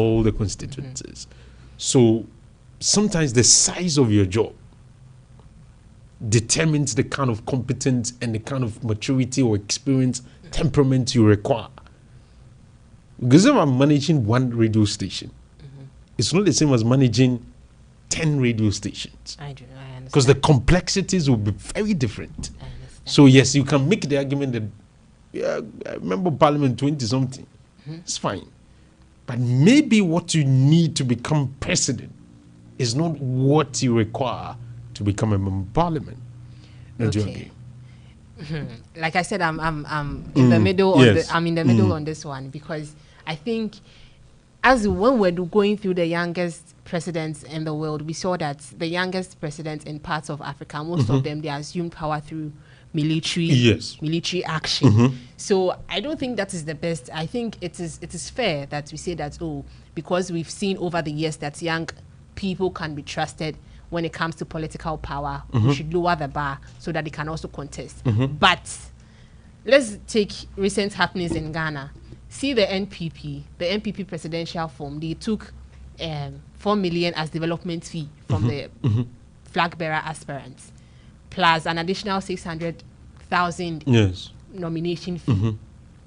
all the constituencies. So sometimes the size of your job determines the kind of competence and the kind of maturity or experience, temperament you require. Because if I'm managing one radio station, it's not the same as managing 10 radio stations. I understand. Because the complexities will be very different. So yes, you can make the argument that, yeah, I remember Parliament 20-something. It's fine. But maybe what you need to become president is not what you require to become a member of Parliament. Okay. Like I said, I'm in the middle. Yes. I'm in the middle on this one, because I think as when we're going through the youngest presidents in the world, we saw that the youngest presidents in parts of Africa, most of them, they assumed power through military action. So I don't think that is the best. I think it is fair that we say that, oh, because we've seen over the years that young people can be trusted when it comes to political power, we should lower the bar so that they can also contest. But let's take recent happenings in Ghana. See the NPP presidential form. They took 4 million as development fee from the flag bearer aspirants, plus an additional 600,000 nomination fee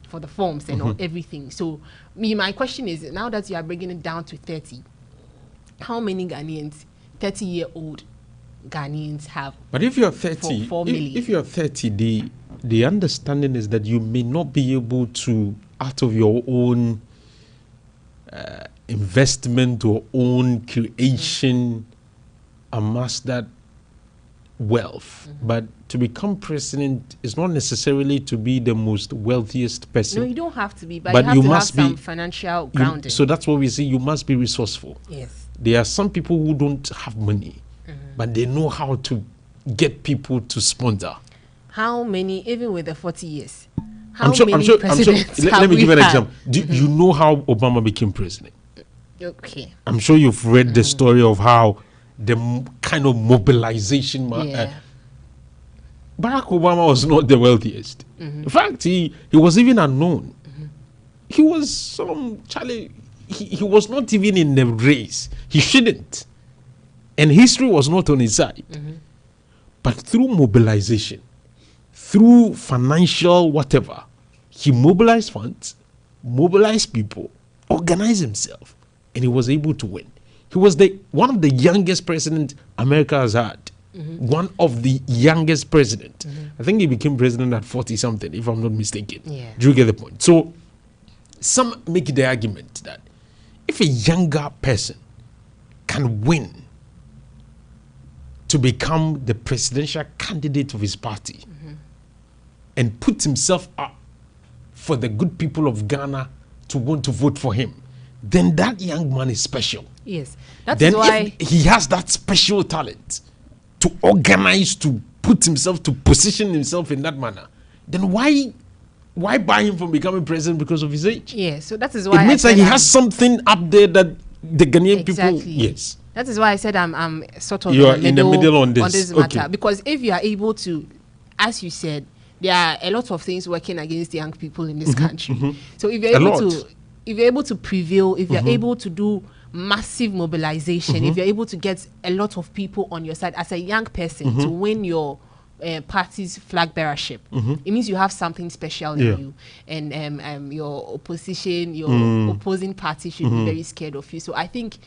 for the forms and all, everything. So my question is, now that you are bringing it down to 30, how many Ghanaians, 30-year-old Ghanaians have? But if you're 30, if you're 30, the understanding is that you may not be able to, out of your own investment or own creation, amass that wealth. But to become president is not necessarily to be the most wealthiest person. No, you don't have to be, but you must have some financial grounding. So that's what we say, you must be resourceful. Yes. There are some people who don't have money, but they know how to get people to sponsor. How many, even with the 40 years? I'm sure, let me give you an example. You know how Obama became president? Okay. I'm sure you've read the story of how the kind of mobilization. Barack Obama was not the wealthiest. In fact, he was even unknown. He was some Charlie. He was not even in the race. He shouldn't. And history was not on his side. But through mobilization, through financial whatever, he mobilized funds, mobilized people, organized himself, and he was able to win. He was one of the youngest president America has had. One of the youngest president. I think he became president at 40-something, if I'm not mistaken. Yeah. Do you get the point? So some make the argument that if a younger person can win to become the presidential candidate of his party and put himself up for the good people of Ghana to want to vote for him, then that young man is special. Yes. That's then why if he has that special talent to organize, to put himself, to position himself in that manner, then why buy him from becoming president because of his age? Yeah, so that is why it means that he has something up there that the Ghanaian people. Yes. That is why I said I'm sort of in the middle on this matter. Because if you are able to, as you said, there are a lot of things working against young people in this country. So if you're able to prevail, if you're able to do massive mobilization, if you're able to get a lot of people on your side as a young person to win your party's flag bearership, it means you have something special in you, and your opposition, your opposing party should be very scared of you. So I think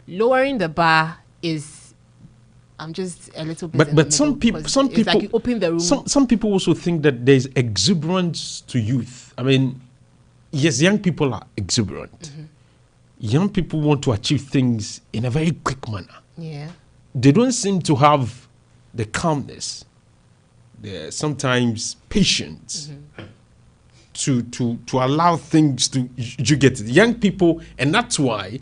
lowering the bar is, I'm just a little bit. But some people, like you open the room. Some people also think that there's exuberance to youth. I mean, yes, young people are exuberant. Young people want to achieve things in a very quick manner. Yeah, they don't seem to have the calmness, the sometimes patience to allow things to. You get it, young people, and that's why,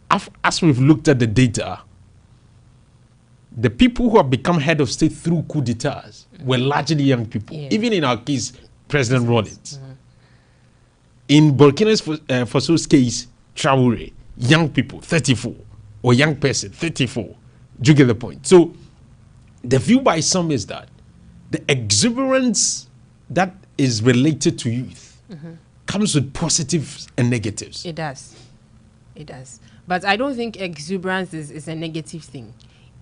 as we've looked at the data, the people who have become head of state through coup d'etats were largely young people. Yeah. Even in our case, President Rawlings. In Burkina Faso's case, Traoré, young people, 34, or young person, 34. Do you get the point? So the view by some is that the exuberance that is related to youth comes with positives and negatives. It does. It does. But I don't think exuberance is a negative thing.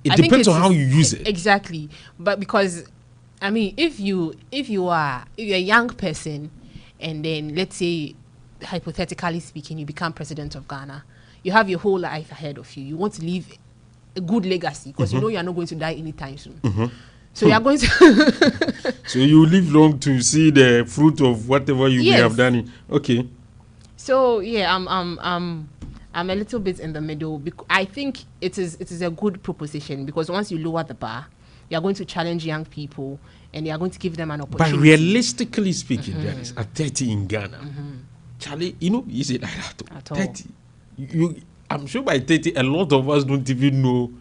It depends on how you use it. Exactly. But because, I mean, if you're a young person, and then let's say, hypothetically speaking, you become president of Ghana, you have your whole life ahead of you. You want to leave a good legacy because you know you are not going to die anytime soon. So you are going to. So you live long to see the fruit of whatever you may have done. Okay. So yeah, I'm a little bit in the middle. I think it is a good proposition because once you lower the bar, you are going to challenge young people and you are going to give them an opportunity. But realistically speaking, Janice, at 30 in Ghana, Charlie, you know, is it like that? At 30. I'm sure by 30, a lot of us don't even know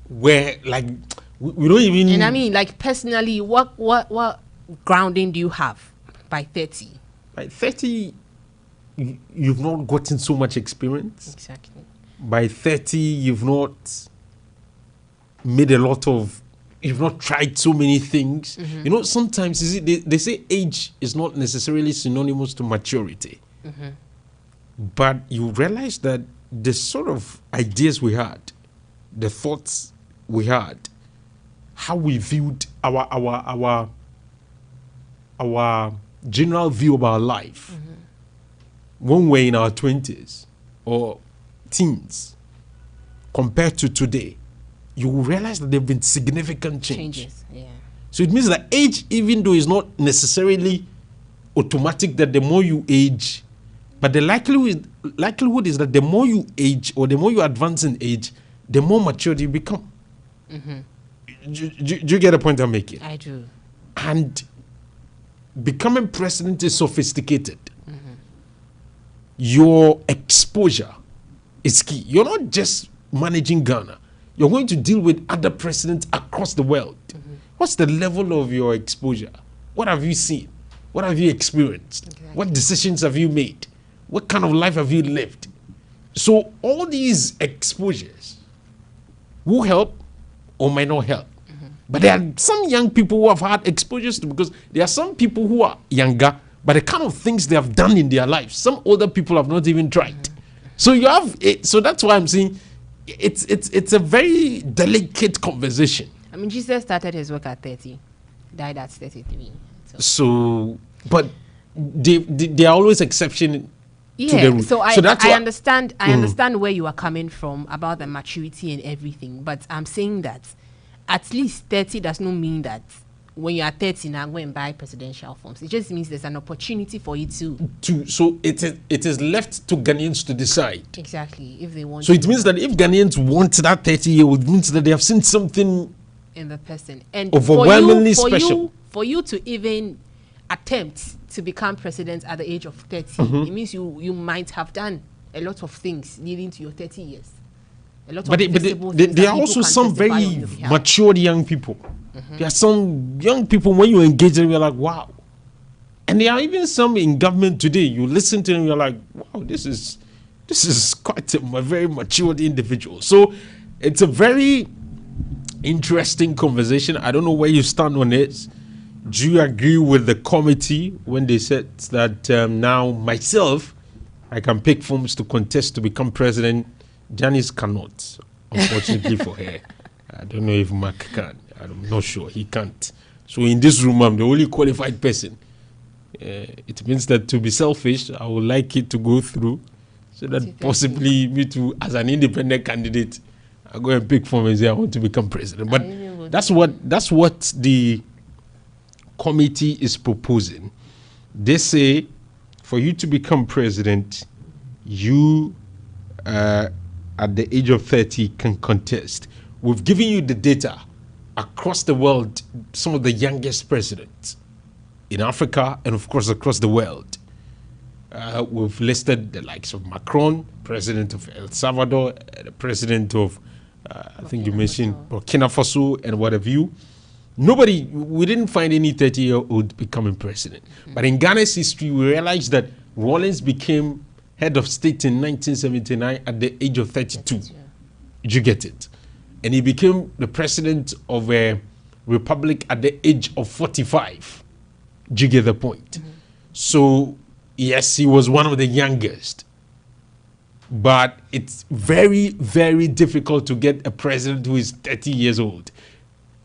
where, like, we don't even. And I mean, like, personally, what grounding do you have by 30? By 30, you've not gotten so much experience. Exactly. By 30, you've not made you've not tried so many things. You know, sometimes they say age is not necessarily synonymous to maturity. But you realize that the sort of ideas we had, the thoughts we had, how we viewed our general view of our life when we're in our 20s or teens compared to today, you will realize that there have been significant changes. Yeah. So it means that age, even though it's not necessarily automatic that the more you age, but the likelihood is that the more you age or the more you advance in age, the more mature you become. Do you get the point I'm making? I do. And becoming president is sophisticated. Your exposure is key. You're not just managing Ghana. You're going to deal with other presidents across the world. What's the level of your exposure? What have you seen? What have you experienced? Exactly. What decisions have you made? What kind of life have you lived? So all these exposures will help or may not help. But there are some young people who have had exposures to, because there are some people who are younger, but the kind of things they have done in their lives, some older people have not even tried. So you have it. So that's why I'm saying it's a very delicate conversation. I mean, Jesus started his work at 30, died at 33. So but they are always exception. To the rule. So that's I understand. I understand where you are coming from about the maturity and everything, but I'm saying that at least 30 does not mean that when you are 30 now go and buy presidential forms. It just means there's an opportunity for you to. So it is left to Ghanaians to decide. Exactly, if they want. So it means that if Ghanaians want that 30-year-old, it means that they have seen something in the person and overwhelmingly special. For you to even attempt to become president at the age of 30, it means you might have done a lot of things leading to your 30 years. A lot but of there are also some very matured young people. There are some young people, when you engage them, you're like, wow. And there are even some in government today, you listen to them, you're like, wow, this is quite a very matured individual. So it's a very interesting conversation. I don't know where you stand on it. Do you agree with the committee when they said that now myself, I can pick forms to contest to become president? Janice cannot, unfortunately for her. I don't know if Mark can. I'm not sure. He can't. So in this room, I'm the only qualified person. It means that, to be selfish, I would like it to go through so that possibly me too, as an independent candidate, I go and pick form and say I want to become president. But that's what the committee is proposing. They say for you to become president, you at the age of 30 can contest. We've given you the data across the world, some of the youngest presidents in Africa and of course across the world. We've listed the likes of Macron, president of El Salvador, the president of I think you mentioned Burkina Faso and what have you. We didn't find any 30-year-old becoming president. But in Ghana's history, we realized that Rawlings became head of state in 1979 at the age of 32. Did you get it? And he became the president of a republic at the age of 45. Did you get the point? So, yes, he was one of the youngest. but it's very, very difficult to get a president who is 30 years old.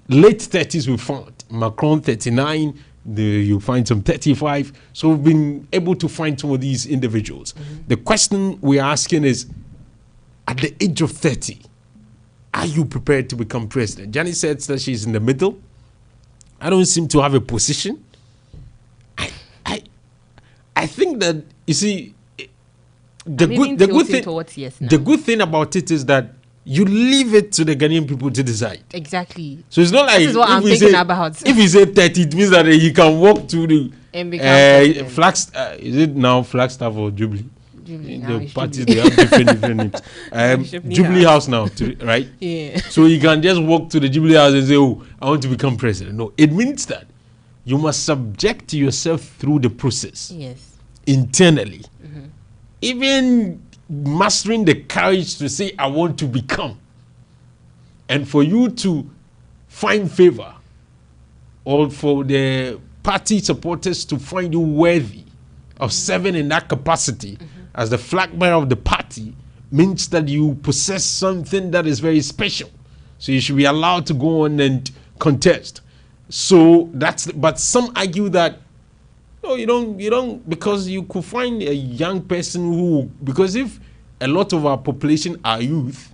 Late 30s we found. Macron 39, you find some 35. So we've been able to find some of these individuals. The question we're asking is, at the age of 30, are you prepared to become president? Janice said that she's in the middle. I don't seem to have a position. I think that, you see, the good thing about it is that you leave it to the Ghanaian people to decide. Exactly. So it's not like, this is what I'm thinking about. If he said 30, it means that he can walk to the is it now Flagstaff or Jubilee? The parties, they have different names. Jubilee House now, right? Yeah. So you can just walk to the Jubilee House and say, "Oh, I want to become president." No, it means that you must subject yourself through the process. Yes. Internally, even mastering the courage to say, "I want to become," and for you to find favor, or for the party supporters to find you worthy of serving in that capacity as the flag bearer of the party, means that you possess something that is very special. So you should be allowed to go on and contest. So that's, but some argue that no, you don't, because you could find a young person who, because if a lot of our population are youth,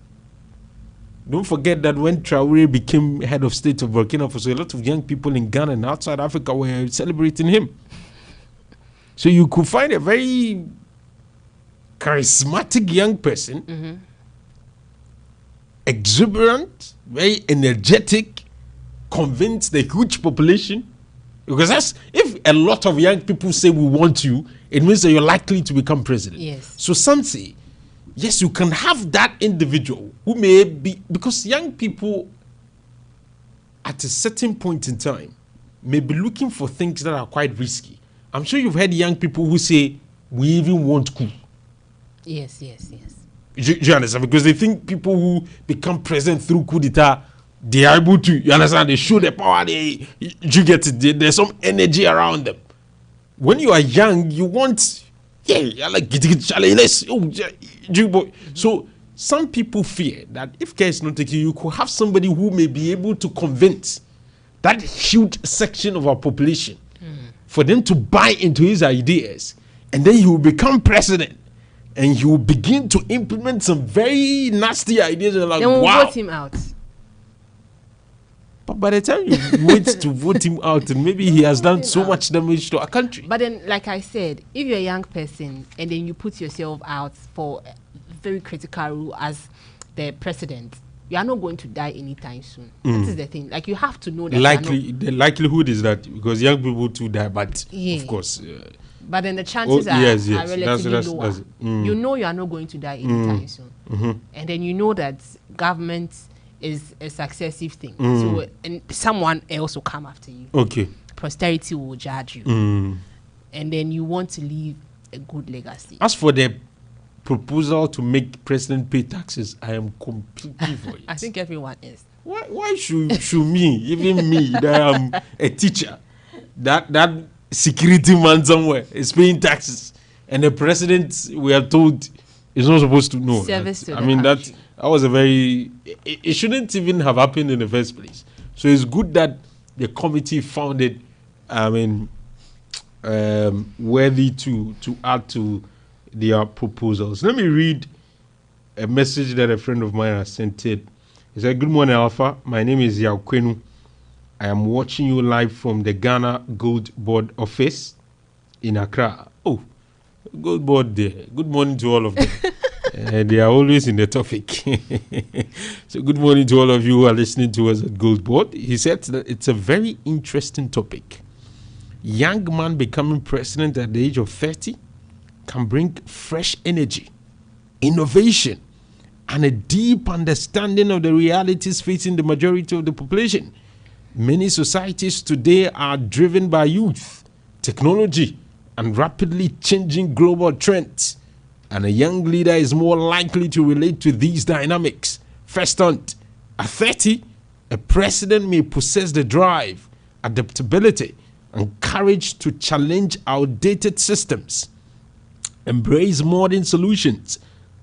don't forget that when Traore became head of state of Burkina Faso, a lot of young people in Ghana and outside Africa were celebrating him. So you could find a very charismatic young person, exuberant, very energetic, convince the huge population. Because that's, if a lot of young people say we want you, it means that you're likely to become president. Yes. So some say, yes, you can have that individual who may be, because young people at a certain point in time may be looking for things that are quite risky. I'm sure you've heard young people who say, we even want coup. Yes. Do you understand? Because they think people who become president through coup d'etat, they are able to, you understand, they show the power, you get it, there's some energy around them. When you are young, you want, I like let's, so some people fear that if care is not taken, you could have somebody who may be able to convince that huge section of our population for them to buy into his ideas, and then he will become president and he will begin to implement some very nasty ideas, and like, then we'll wow, vote him out. But by the time you wait to vote him out, and maybe he has done so much damage to our country. But then, like I said, if you're a young person and then you put yourself out for a very critical role as the president, you are not going to die anytime soon. That is the thing. Like, you have to know that. The likelihood is that, because young people too die, but of course. But then the chances are relatively lower. You know you are not going to die anytime soon. And then you know that government is a successive thing. So, and someone else will come after you. Okay. Posterity will judge you. And then you want to leave a good legacy. As for the proposal to make president pay taxes, I am completely for it. I think everyone is. Why should me, even me, that I'm a teacher, that security man somewhere is paying taxes, and the president, we are told, is not supposed to know. Service to I mean, country. that was a very, it shouldn't even have happened in the first place. So it's good that the committee found it, worthy to add to their proposals. Let me read a message that a friend of mine has sent in. He said, "Good morning, Alpha. My name is Yao Kwenu. I am watching you live from the Ghana Gold Board office in Accra." Oh, Gold Board there. Good morning to all of them. They are always in the topic. So good morning to all of you who are listening to us at Gold Board. He said that it's a very interesting topic. Young man becoming president at the age of 30 can bring fresh energy, innovation, and a deep understanding of the realities facing the majority of the population. Many societies today are driven by youth, technology, and rapidly changing global trends. And a young leader is more likely to relate to these dynamics. First on, at 30, a president may possess the drive, adaptability, and courage to challenge outdated systems, embrace modern solutions,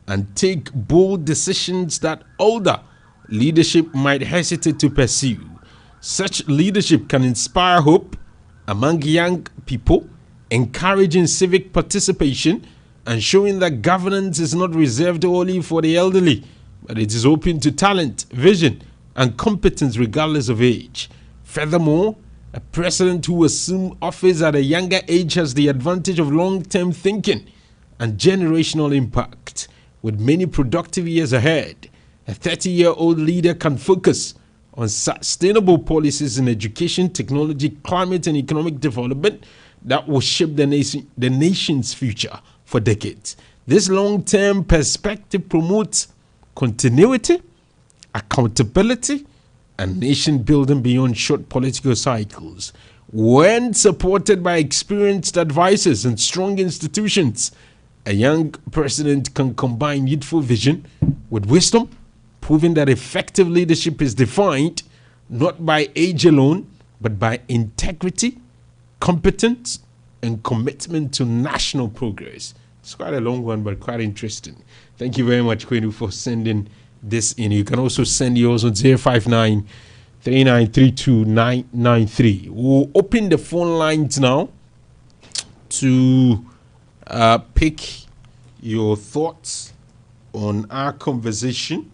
and take bold decisions that older leadership might hesitate to pursue. Such leadership can inspire hope among young people, encouraging civic participation and showing that governance is not reserved only for the elderly, but it is open to talent, vision, and competence regardless of age. Furthermore, a president who assumes office at a younger age has the advantage of long-term thinking and generational impact. With many productive years ahead, a 30-year-old leader can focus on sustainable policies in education, technology, climate, and economic development that will shape the nation's future for decades. This long-term perspective promotes continuity, accountability, and nation building beyond short political cycles. When supported by experienced advisors and strong institutions, a young president can combine youthful vision with wisdom, proving that effective leadership is defined not by age alone, but by integrity, competence, and commitment to national progress. It's quite a long one, but quite interesting. Thank you very much, Kwenu, for sending this in. You can also send yours on 059 3932 993. We'll open the phone lines now to pick your thoughts on our conversation.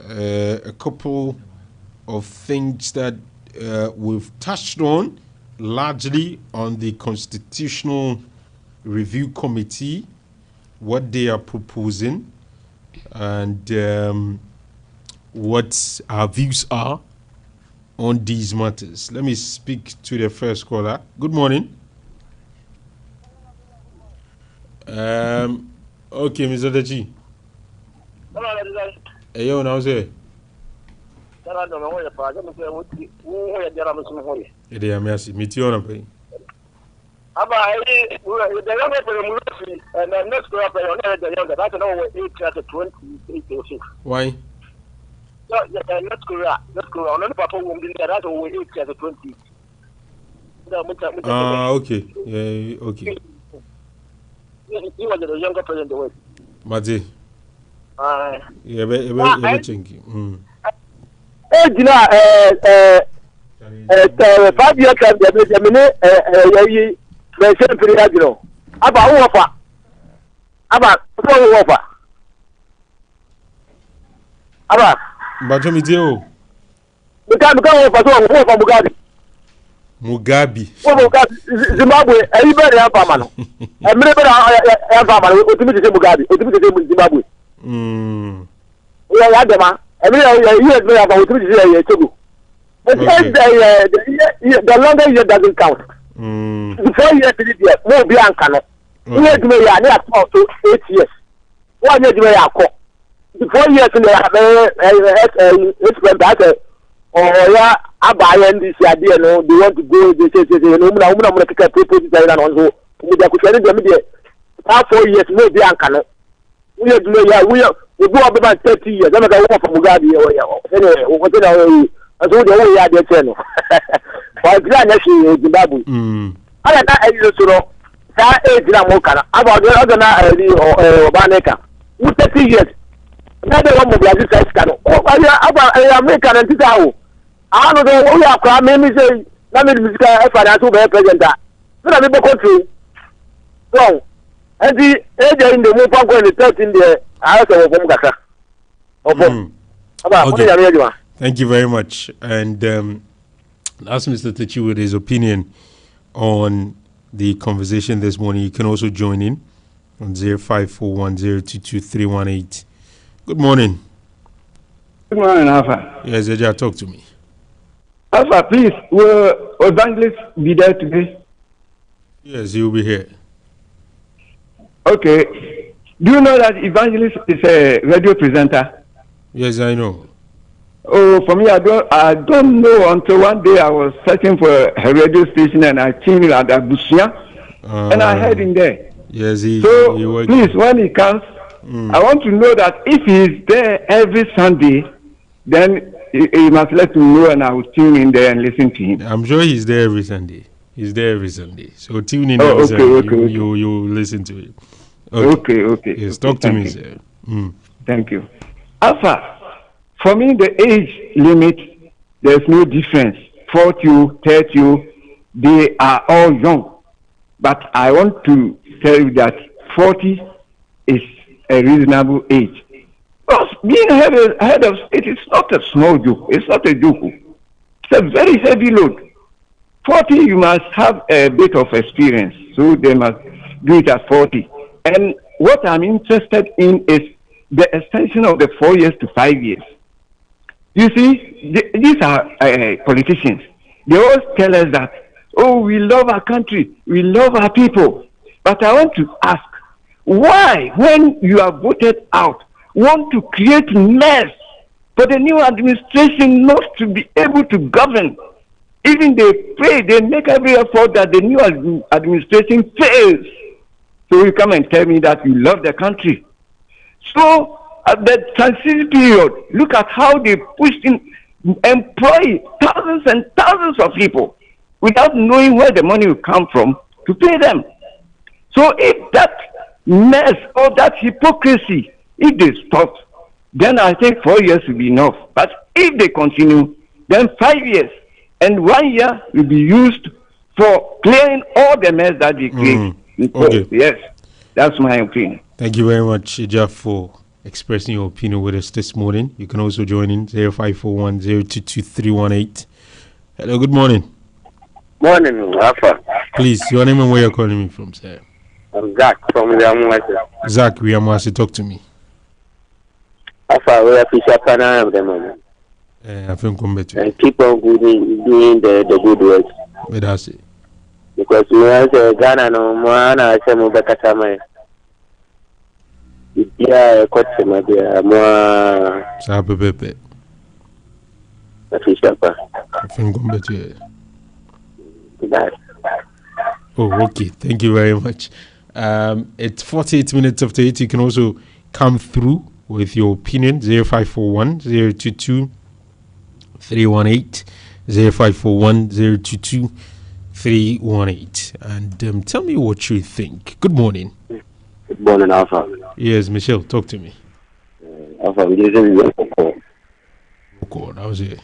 A couple of things that we've touched on, largely on the Constitutional Review Committee, what they are proposing, and what our views are on these matters. Let me speak to the first caller. Good morning. Okay, Mr. Dachi. Hey, yo, now say. Yeah, merci. Meet you on a pay. Why? Okay. Yeah, okay. He was the younger president. Mate. Yeah, thinking. You know, 5 years ago, Mugabe. Zimbabwe, everybody have Pamano. Everybody have Pamano. Ultimately, Mugabe. Ultimately, Zimbabwe. We are Adama. Every year, we have ultimately Togo. But the longer year doesn't count. The 4 years, more beyond canoe. We had to be about 8 years. 1 year, we are caught. The 4 years, it's or yeah, I buy this idea. No, they want to go. They say, no, I'm going to take a proposal. And also, we could the media. 4 years, no, be uncanny. We go up about 30 years. I'm going to go for Mugabe. Anyway, whatever. I told you, we are the channel. But I'm actually Zimbabwe. I don't know. That age, I'm okay. About the other Baneka. 30 years. Another one will be a discussion. Oh, I make an entity. I don't know who you are. Maybe say, let me financial president. So I'm able to. So, and the age in the move on going to 13 the house of Bomgaka. Okay. Thank you very much. And ask Mr. Techi with his opinion on the conversation this morning. You can also join in on 0541022318. Good morning. Good morning, Alfa. Yes, Eja, talk to me. Alfa, please, will Evangelist be there today? Yes, he will be here. Okay. Do you know that Evangelist is a radio presenter? Yes, I know. Oh, for me, I don't know until one day I was searching for a radio station and I tuned in at Abusia and I heard him there. Yes, so please, when he comes, I want to know that if he is there every Sunday, then he must let me know and I will tune in there and listen to him. I'm sure he's there every Sunday. He's there every Sunday. So tune in every Sunday. You listen to him. Okay. Yes, talk to me, sir. Thank you. Alpha, for me, the age limit, there's no difference. 40, 30, they are all young. But I want to tell you that 40 is a reasonable age. Because being head of state is not a small joke. It's not a joke. It's a very heavy load. 40, you must have a bit of experience. So they must do it at 40. And what I'm interested in is the extension of the 4 years to 5 years. You see, these are politicians. They always tell us that, oh, we love our country, we love our people. But I want to ask, why, when you are voted out, want to create mess for the new administration not to be able to govern? Even they pray, they make every effort that the new administration fails. So you come and tell me that you love the country. So at the transition period, look at how they pushed in, employ thousands and thousands of people without knowing where the money will come from to pay them. So if that mess or that hypocrisy, if they stop, then I think 4 years will be enough. But if they continue, then 5 years and 1 year will be used for clearing all the mess that they create. Okay. Yes, that's my opinion. Thank you very much, Ija, for expressing your opinion with us this morning. You can also join in 0541 022 318. Hello, good morning. Morning, Alfa. Please, your name and where you're calling me from, sir. I'm Zach from Yamwasi. Zach, Yamwasi, talk to me. Alfa, we appreciate the moment. I think come better. And keep on doing the good work. But that's it. Because we have Ghana no more, I say more better time. Yeah, quite my dear, more. Sabe Pepe. Appreciate. I think come better. Oh, okay. Thank you very much. It's 48 minutes after 8. You can also come through with your opinion. 0541 022 318 0541 022 318. And tell me what you think. Good morning. Good morning, Alpha. Yes, Michelle, talk to me. Alpha, we just need to go. Okay, that was it.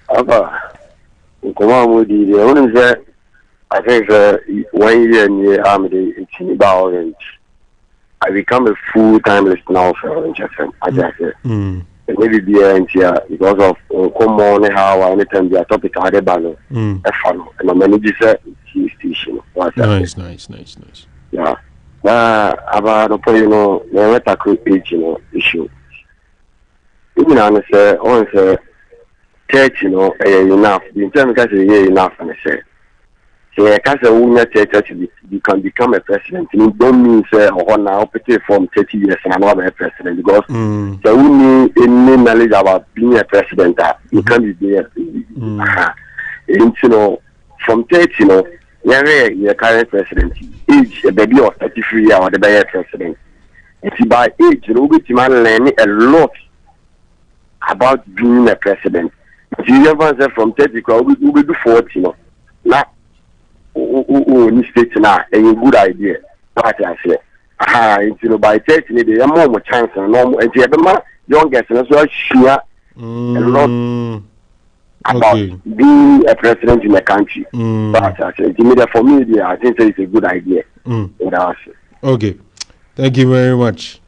Alpha, come on with the only say, I think 1 year in the army, it's in about Orange. I become a full-time listener for Orange FM. I just say. Maybe be here because of come on how anytime the topic I had banner. And my manager said station. Nice. Yeah. About the never tackle age, issue. Even I say, on say, church, enough. The term can say enough, and I say. So I can't say woman church you can become a president. You don't mean say or now pay from 30 years and I'm not a president because so we need any knowledge about being a president you can be there. And from 30, you're current president. Age a baby of 33 years or the better president. And by age, we can learn a lot about being a president. You never say from 30 we do 40, Now state now a good idea. What I say, by 30, they are more chance and normal. And the youngest as well share a lot about being a president in the country. But I said, for me, I think it's a good idea. Okay, thank you very much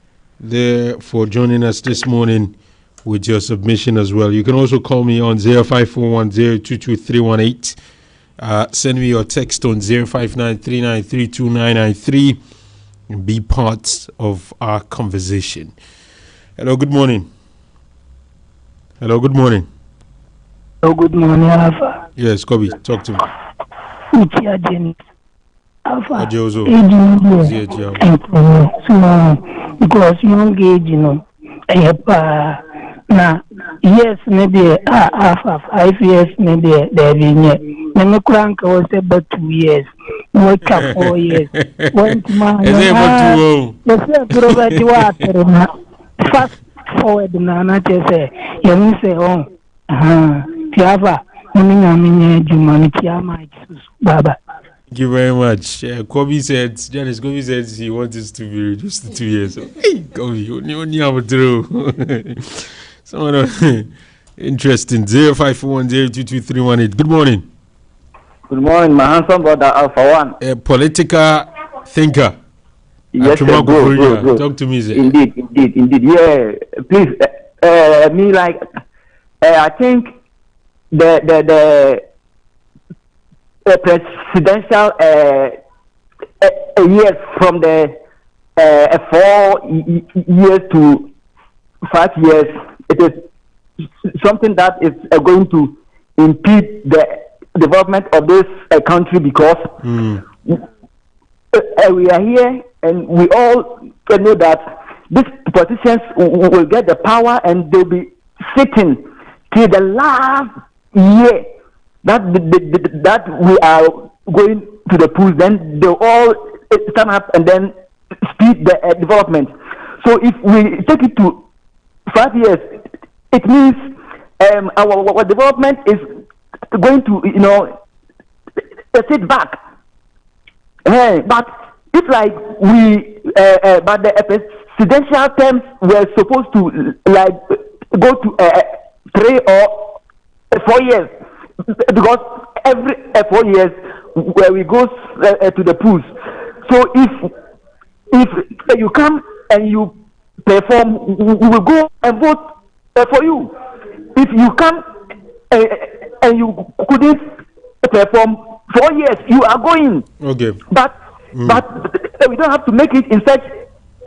for joining us this morning with your submission as well. You can also call me on 0541 022 318. Send me your text on 0593932993 and be part of our conversation. Hello, good morning. Hello, good morning. Hello, good morning, Alpha. Yes, Kobe, talk to me. Alpha, Adiozo. So, because young age, now, yes, maybe Alpha 5 years, maybe there be. When crank was about 2 years, wake up 4 years. Went to my fast forward, Nana say, you say, oh, Tiava, humanity, Baba. Thank you very much. Kobe said, Janice Kobe said he wants this to be reduced to 2 years. So, hey, Kobe, only have a true. Someone interesting. 0541022318. Good morning. Good morning, my handsome brother Alfa One. A political thinker. Yes, sir, bro. Talk to me, sir. Indeed. Yeah, please. I think the presidential years from the 4 years to 5 years, it is something that is going to impede the development of this country because we are here and we all know that these politicians will get the power and they'll be sitting till the last year that we are going to the polls. Then they'll all stand up and then speed the development. So if we take it to 5 years, it means our development is going to, sit back. But it's like but the presidential terms were supposed to go to 3 or 4 years, because every 4 years where we go to the polls. So if you come and you perform, we will go and vote for you. If you come and you couldn't perform 4 years, you are going. Okay. But we don't have to make it in such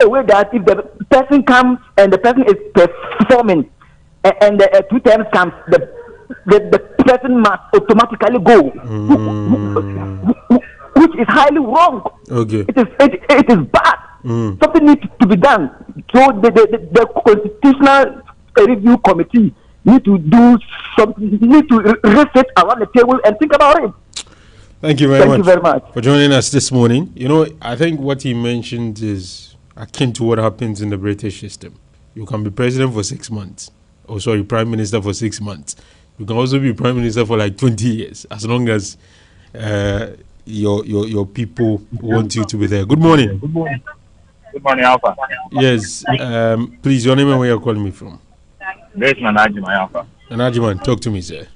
a way that if the person comes and the person is performing and the 2 terms comes, the person must automatically go, which is highly wrong. Okay. It is bad. Something needs to be done. So the Constitutional Review Committee need to do something, need to reset around the table and think about it. Thank you very much for joining us this morning. I think what he mentioned is akin to what happens in the British system. You can be president for 6 months. Prime Minister for 6 months. You can also be Prime Minister for like 20 years, as long as your people want you to be there. Good morning. Good morning, Alpha. Yes. Please, your name and where you're calling me from. This is Manajiman, Alpha. Manajiman, talk to me, sir.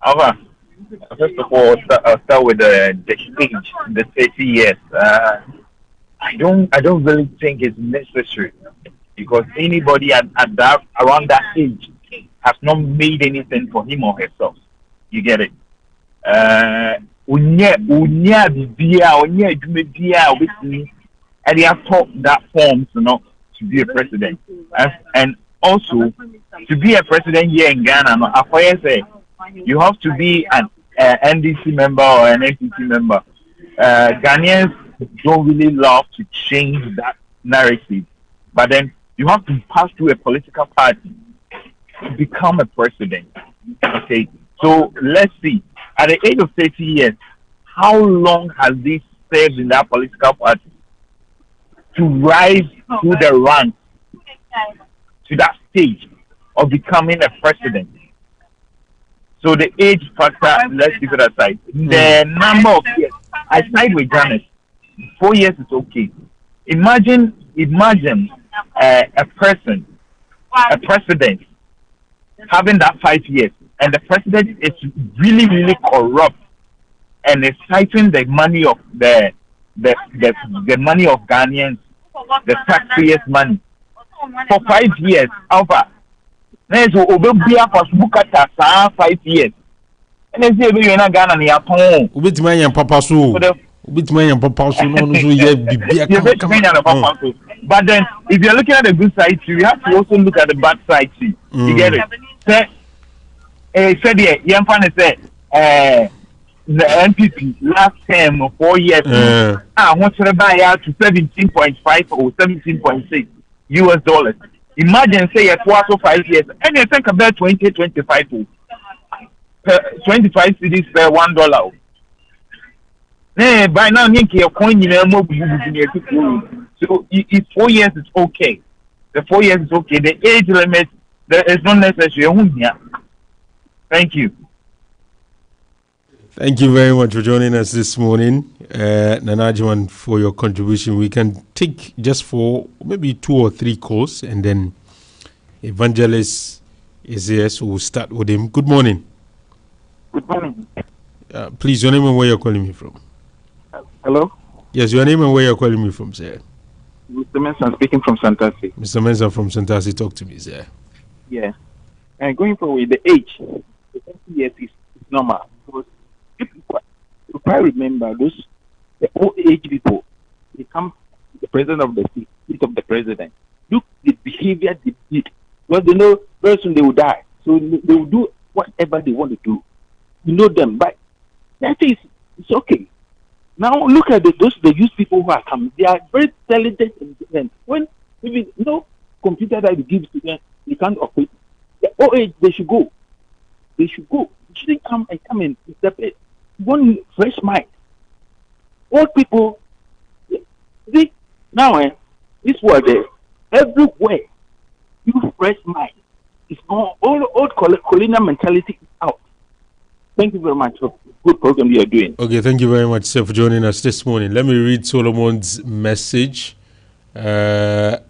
Alpha, first of all, I'll start with the age, the 30 years. I don't really think it's necessary, because anybody at that around that age has not made anything for him or herself. You get it? And they have taught that forms, to be a president. And also, to be a president here in Ghana, you have to be an NDC member or an NPP member. Ghanaians don't really love to change that narrative. But then you have to pass through a political party to become a president. Okay, so let's see. At the age of 30 years, how long has this served in that political party to rise through the ranks to that stage of becoming a president? So the age factor, let's leave it aside. The number of years, I side with Janice. 4 years is okay. Imagine a president having that 5 years, and the president is really, really corrupt and is citing the money of the money of Ghanaians, the taxpayers' money for 5 years. Alpha. Then so Obebia for Bukata 5 years. And then say we na Ghana ni apon. Ubitman yan papa so. Ubitman yan papa so no so ye bibia come. But then if you're looking at the good side too, you have to also look at the bad side too. You get it? Say said here, Yamfan said the NPP last term 4 years wants to buy out to 17.5 or 17.6 US dollars. Imagine say it was 5 years, and you think about 25 cities per $1. By now, your coin so if 4 years is okay. The 4 years is okay. The age limit is not necessary. Thank you. Thank you very much for joining us this morning, Nanajuan, for your contribution. We can take just for maybe 2 or 3 calls, and then Evangelist is here, so we'll start with him. Good morning. Good morning. Please, your name and where you're calling me from. Hello? Yes, your name and where you're calling me from, sir. Mr. Mensah speaking from Santasi. Mr. Mensah from Santasi, talk to me, sir. Yeah. And going forward, the age, the 20 years is normal. Because if you quite remember, the old age people become the president of the seat of the president. Look the behavior they did. Because they know very soon they will die. So they will do whatever they want to do. You know them. But that is, it's okay. Now look at the youth people who are coming. They are very talented and different. When even no computer that you give to them, they can't operate. The old age, they should go. They should go. They shouldn't come and separate. One fresh mind. Old people, this world everywhere. You fresh mind. It's all old colonial mentality is out. Thank you very much for the good program you are doing. Okay, thank you very much, sir, for joining us this morning. Let me read Solomon's message that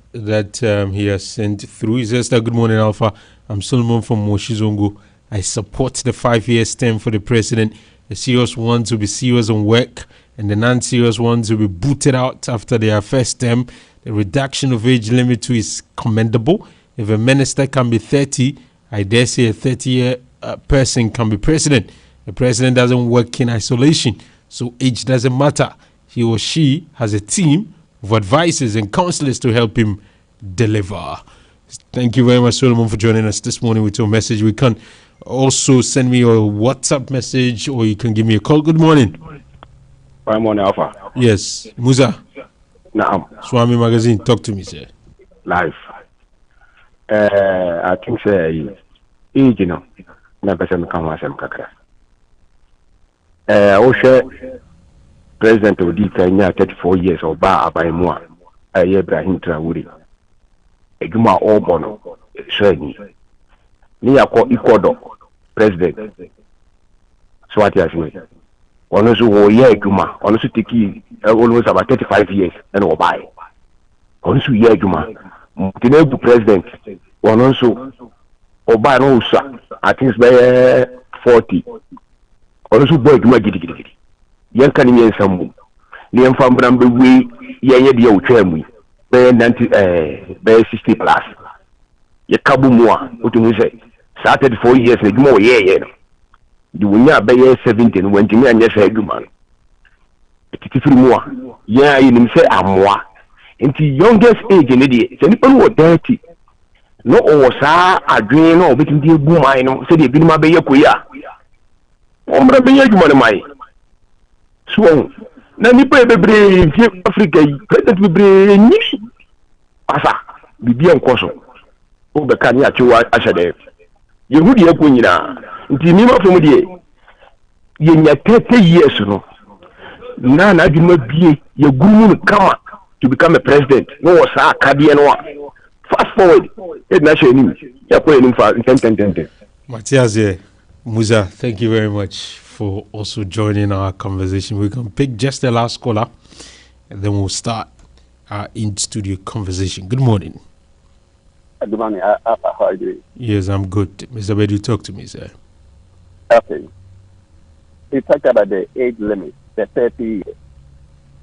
he has sent through. He says that, good morning, Alpha. I'm Solomon from Moshizongo. I support the 5-year term for the president. The serious ones will be serious on work, and the non-serious ones will be booted out after their first term. The reduction of age limit to is commendable. If a minister can be 30, I dare say a 30-year person can be president. The president doesn't work in isolation, so age doesn't matter. He or she has a team of advisors and counselors to help him deliver. Thank you very much, Solomon, for joining us this morning with your message. We can also send me your WhatsApp message, or you can give me a call. Good morning. Good morning, Alpha. Yes, Musa. Naam. Swami Magazine, talk to me, sir. Live. I think say age no na person kan wasem kakra. O she president odi Kenya 34 years oba abayimu a Ibrahim Traore. Eduma obono shani. Ni yakọ ikodo president. So what you say? Ono so wo ye eduma, ono so take almost about 35 years and obai. Ono so ye eduma. Tinubu president ono so obai no usa. I think it's by 40. Ono so boy eduma gidi. Yen kan ni ensamu. Ni emfa mbram be wi ye de otwamu. Be 90 be 60 plus. Ye kabu mu a otunu say 34 years eduma o ye no. The winner by 17 when Jimmy and yes, man. It's more. Yeah, you say Amoa. Into youngest age in the so people were 30. No, or sa a dream or between the boom, I know, said the Binma Bay Kuya. Omra Bay Money. So, then you pay the brain, Africa, present with brain. Asa, be on Coso. Oh, the Kanya to Ashade. You would hear Punina. Nti nima from die ye nya 30 years no na adwuma bie ye guru kama to become a president no was akade no fast forward it na show nim ya ko nim fa 10. Matthias Musa, thank you very much for also joining our conversation. We can pick just the last caller and then we'll start our in-studio conversation. Good morning. Good morning. How are you doing? Yes, I'm good. Mr. Bedu, talk to me, sir. Okay. We talked about the age limit, the 30 years.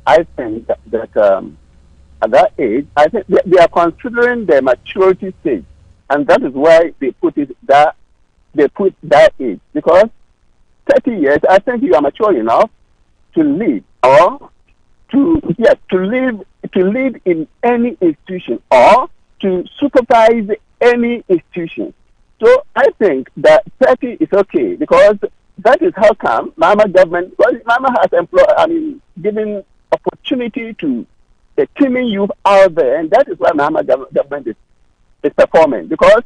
I think that at that age, I think they are considering the maturity stage, and that is why they put that age, because 30 years, I think you are mature enough to lead or to lead in any institution or to supervise any institution. So I think that 30 is okay, because that is how come Mama government, because Mama has given opportunity to the teaming youth out there, and that is why Mama government is performing, because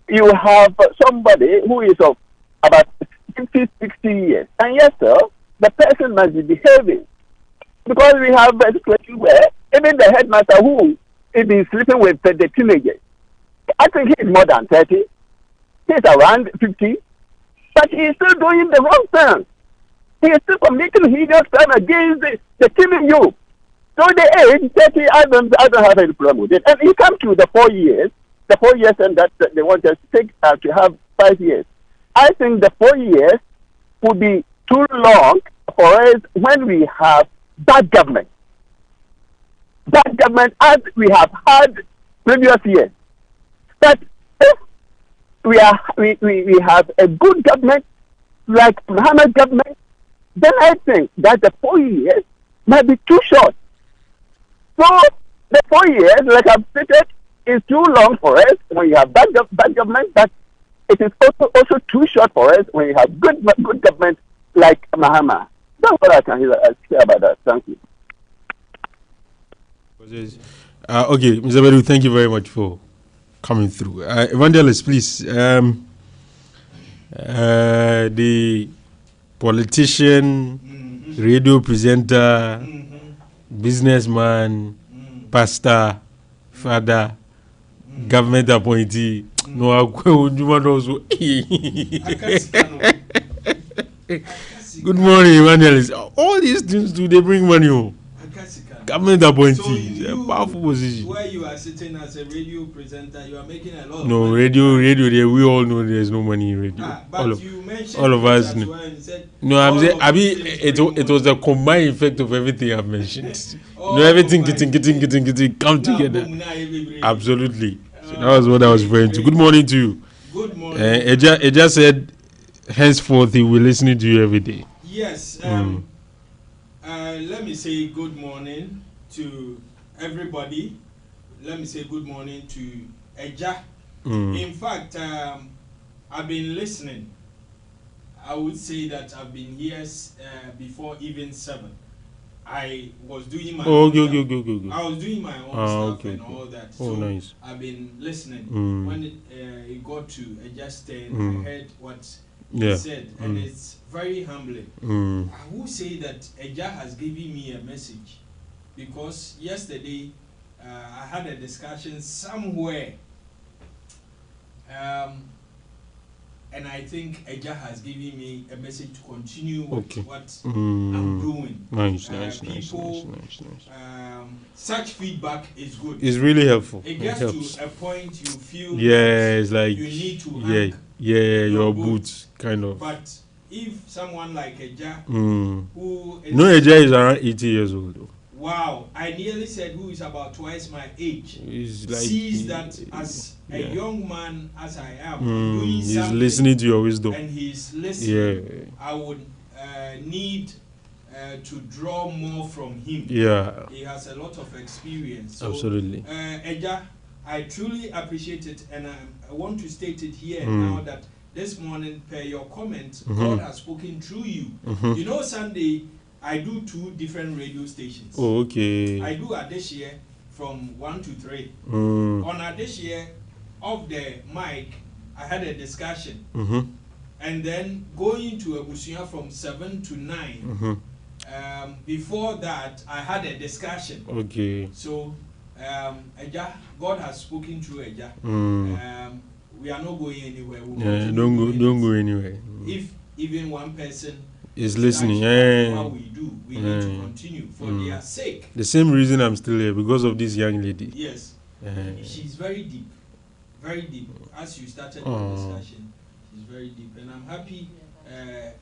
you have somebody who is of about 50, 60 years, and yes, sir, the person must be behaving, because we have a situation where even the headmaster who is sleeping with the teenagers, I think he is more than 30. He's around 50, but he's still doing the wrong thing. He is still committing heinous crime against the killing you. So the age 30, I don't have any problem with it. And you come to the 4 years, and that they want us to take to have 5 years. I think the 4 years would be too long for us when we have bad government. Bad government as we have had previous years. But if we have a good government like Muhammad government, then I think that the 4 years might be too short. So the 4 years, like I've stated, is too long for us when you have bad government, but it is also too short for us when you have good government like Muhammad. That's what I can say about that. Thank you. Okay, Mr. Bedu, thank you very much for coming through. Evangelist, please. The politician, radio presenter, businessman, pastor, father, government appointee. No, also. Good morning, Evangelist. All these things do they bring money home? Government appointee, so a powerful position. Where you are sitting as a radio presenter, you are making a lot. No, radio. There, we all know there's no money in radio. But you mentioned all of us. Well and said, no, I'm saying, it was the combined effect of everything I've mentioned. Everything getting come together. Absolutely. So that was what I was referring to. Good morning to you. Good morning. Eja said, henceforth he will listen to you every day. Yes. Let me say good morning to everybody. Let me say good morning to Eja. In fact, I've been listening. I would say that I've been here before even 7. I was doing my own stuff. I was doing my own stuff and all that. So nice. I've been listening. When it got to Eja's turn, I heard what he said, and it's very humbling. I will say that Eja has given me a message, because yesterday I had a discussion somewhere, and I think Eja has given me a message to continue with what I'm doing. Nice. Such feedback is good. It's really helpful. It gets to a point you feel it's like you need to hang your boots, kind of. But if someone like Eja, who is... No, Eja is around 80 years old, though. Wow, I nearly said who is about twice my age, like, sees that as a young man as I am, doing he's something, listening to your wisdom. and he's listening. I would need to draw more from him. Yeah. He has a lot of experience. So, absolutely. Eja, I truly appreciate it, and I want to state it here now that this morning, per your comment, God has spoken through you. You know, Sunday, I do 2 different radio stations. Oh, okay. I do Adeshia from 1 to 3. On Adeshia, off the mic, I had a discussion. And then going to Abusia from 7 to 9. Before that, I had a discussion. Okay. So, Eja, God has spoken through Eja. We are not going anywhere. Don't go anywhere. If even one person is listening, what we do, we need to continue for their sake. The same reason I'm still here, because of this young lady. Yes. She's very deep. Very deep. As you started the discussion, she's very deep. And I'm happy her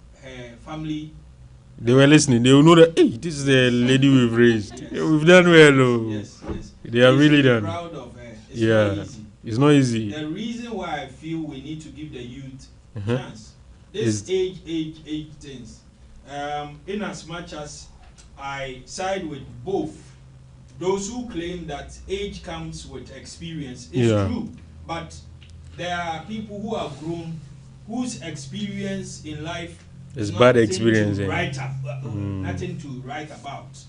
family... They were listening. They will know that, hey, this is the lady we've raised. Yes. We've done well. Yes. They are really done. Proud of her. It's not easy. It's not easy. The reason why I feel we need to give the youth a chance. This age things. In as much as I side with both, those who claim that age comes with experience is true. But there are people who have grown, whose experience in life it's bad experience. Nothing to write about.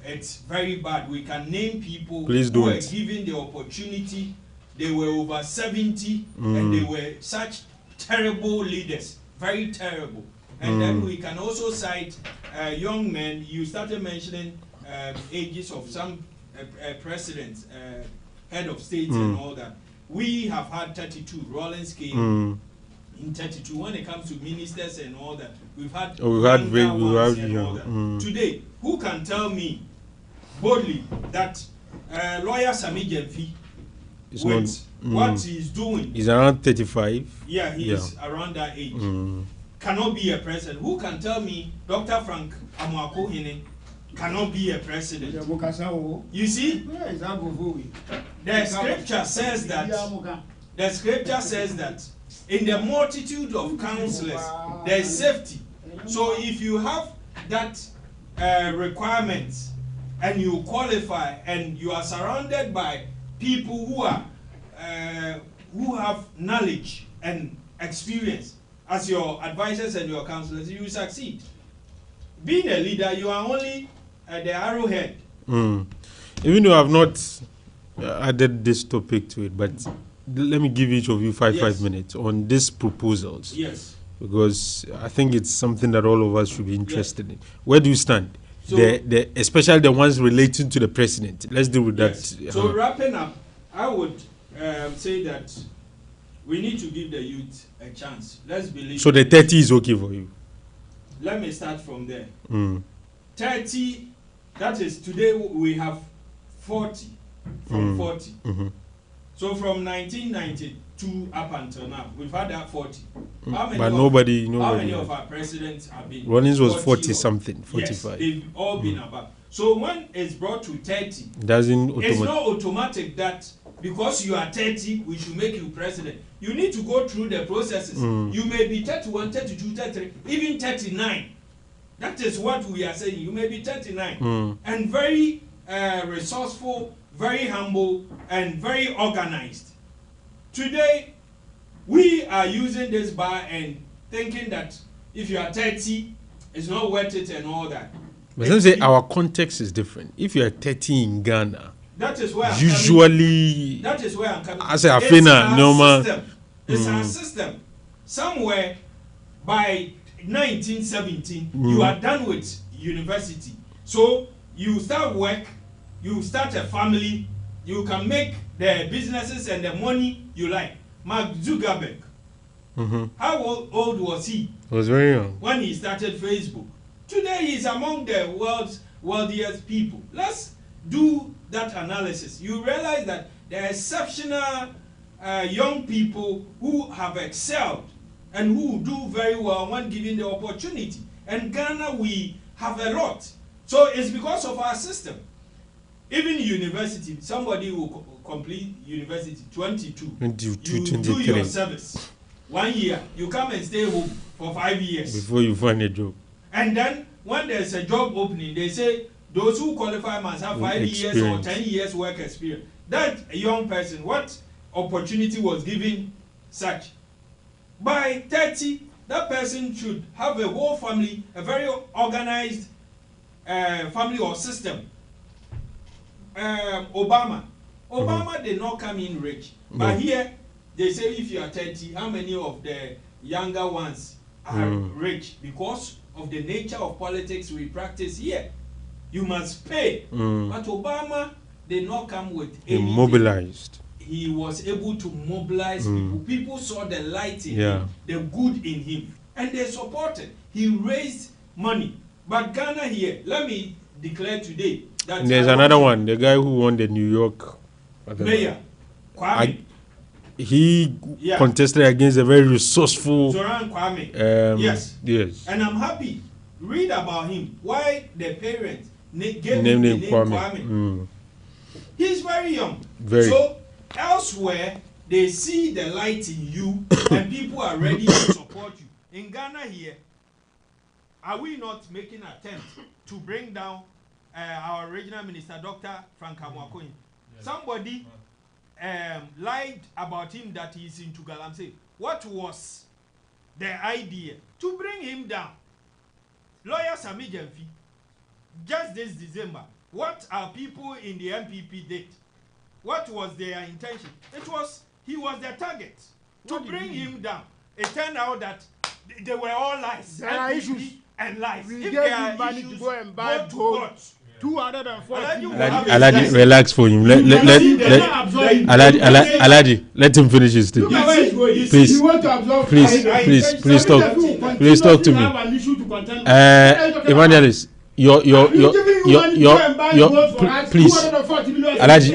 It's very bad. We can name people who were given the opportunity. They were over 70 and they were such terrible leaders. Very terrible. And then we can also cite young men. You started mentioning ages of some presidents, head of states and all that. We have had 32. Rollins came. in 32. When it comes to ministers and all that, we've had young. Today, who can tell me boldly that lawyer Sami Jemfi, what he's doing, he's around 35. Yeah, he's around that age. Cannot be a president. Who can tell me Dr. Frank Amoako cannot be a president? You see, the scripture says that in the multitude of counselors there is safety. So if you have that requirement and you qualify and you are surrounded by people who have knowledge and experience as your advisors and your counselors, you succeed. Being a leader, you are only the arrowhead. Even though I've not added this topic to it, but let me give each of you five minutes on these proposals. Yes. Because I think it's something that all of us should be interested in. Where do you stand? So, especially the ones relating to the president. Let's deal with that. So wrapping up, I would say that we need to give the youth a chance. Let's believe. So the 30 is okay for you? Let me start from there. 30, that is today we have 40 from 40. So from 1992 up until now, we've had that 40. But nobody. How many of our presidents have been? Rollins was 40 something, 45. Yes, they've all been above. So when it's brought to 30, it's not automatic that because you are 30, we should make you president. You need to go through the processes. You may be 31, 32, 33, even 39. That is what we are saying. You may be 39 and very resourceful, very humble, and very organized. Today, we are using this bar and thinking that if you are 30, it's not worth it and all that. But let's say our context is different. If you are 30 in Ghana, that is where usually that is where I'm coming. I say normal. It's our system. Somewhere by 1917, you are done with university. So you start work, you start a family, you can make the businesses and the money you like. Mark Zuckerberg, how old was he? He was very young when he started Facebook. Today he's among the world's wealthiest people. Let's do that analysis. You realize that there are exceptional young people who have excelled and who do very well when given the opportunity. And Ghana, we have a lot. So it's because of our system. Even university, somebody will complete university 22. You do your service 1 year. You come and stay home for 5 years before you find a job. And then when there's a job opening, they say those who qualify must have 5 years or 10 years work experience. That young person, what opportunity was given such? By 30, that person should have a whole family, a very organized family or system. Obama did not come in rich. But here, they say if you are 30, how many of the younger ones are rich? Because of the nature of politics we practice here. You must pay. But Obama did not come with anything. He mobilized. He was able to mobilize people. People saw the light in him, the good in him, and they supported. He raised money. But Ghana here, let me declare today that and there's another one, the guy who won the New York mayor, Kwame. He contested against a very resourceful Zoran Kwame. Yes. And I'm happy. Read about him. Why the parents gave him the name Kwame. He's very young. So elsewhere, they see the light in you and people are ready to support you. In Ghana here, are we not making an attempt to bring down our regional minister, Dr. Frank Amoako? Somebody lied about him that he's into Galamsey. What was the idea? To bring him down. Lawyer Sami Jemfi, just this December, what our people in the MPP did? What was their intention? He was the target to bring him down. It turned out that they were all lies. There are issues and lies. We if gave there him money issues, to go and buy God. 240. Aladi, relax for him. Aladi, let him finish his thing. Please talk to me. Evangelist, your please, Aladi,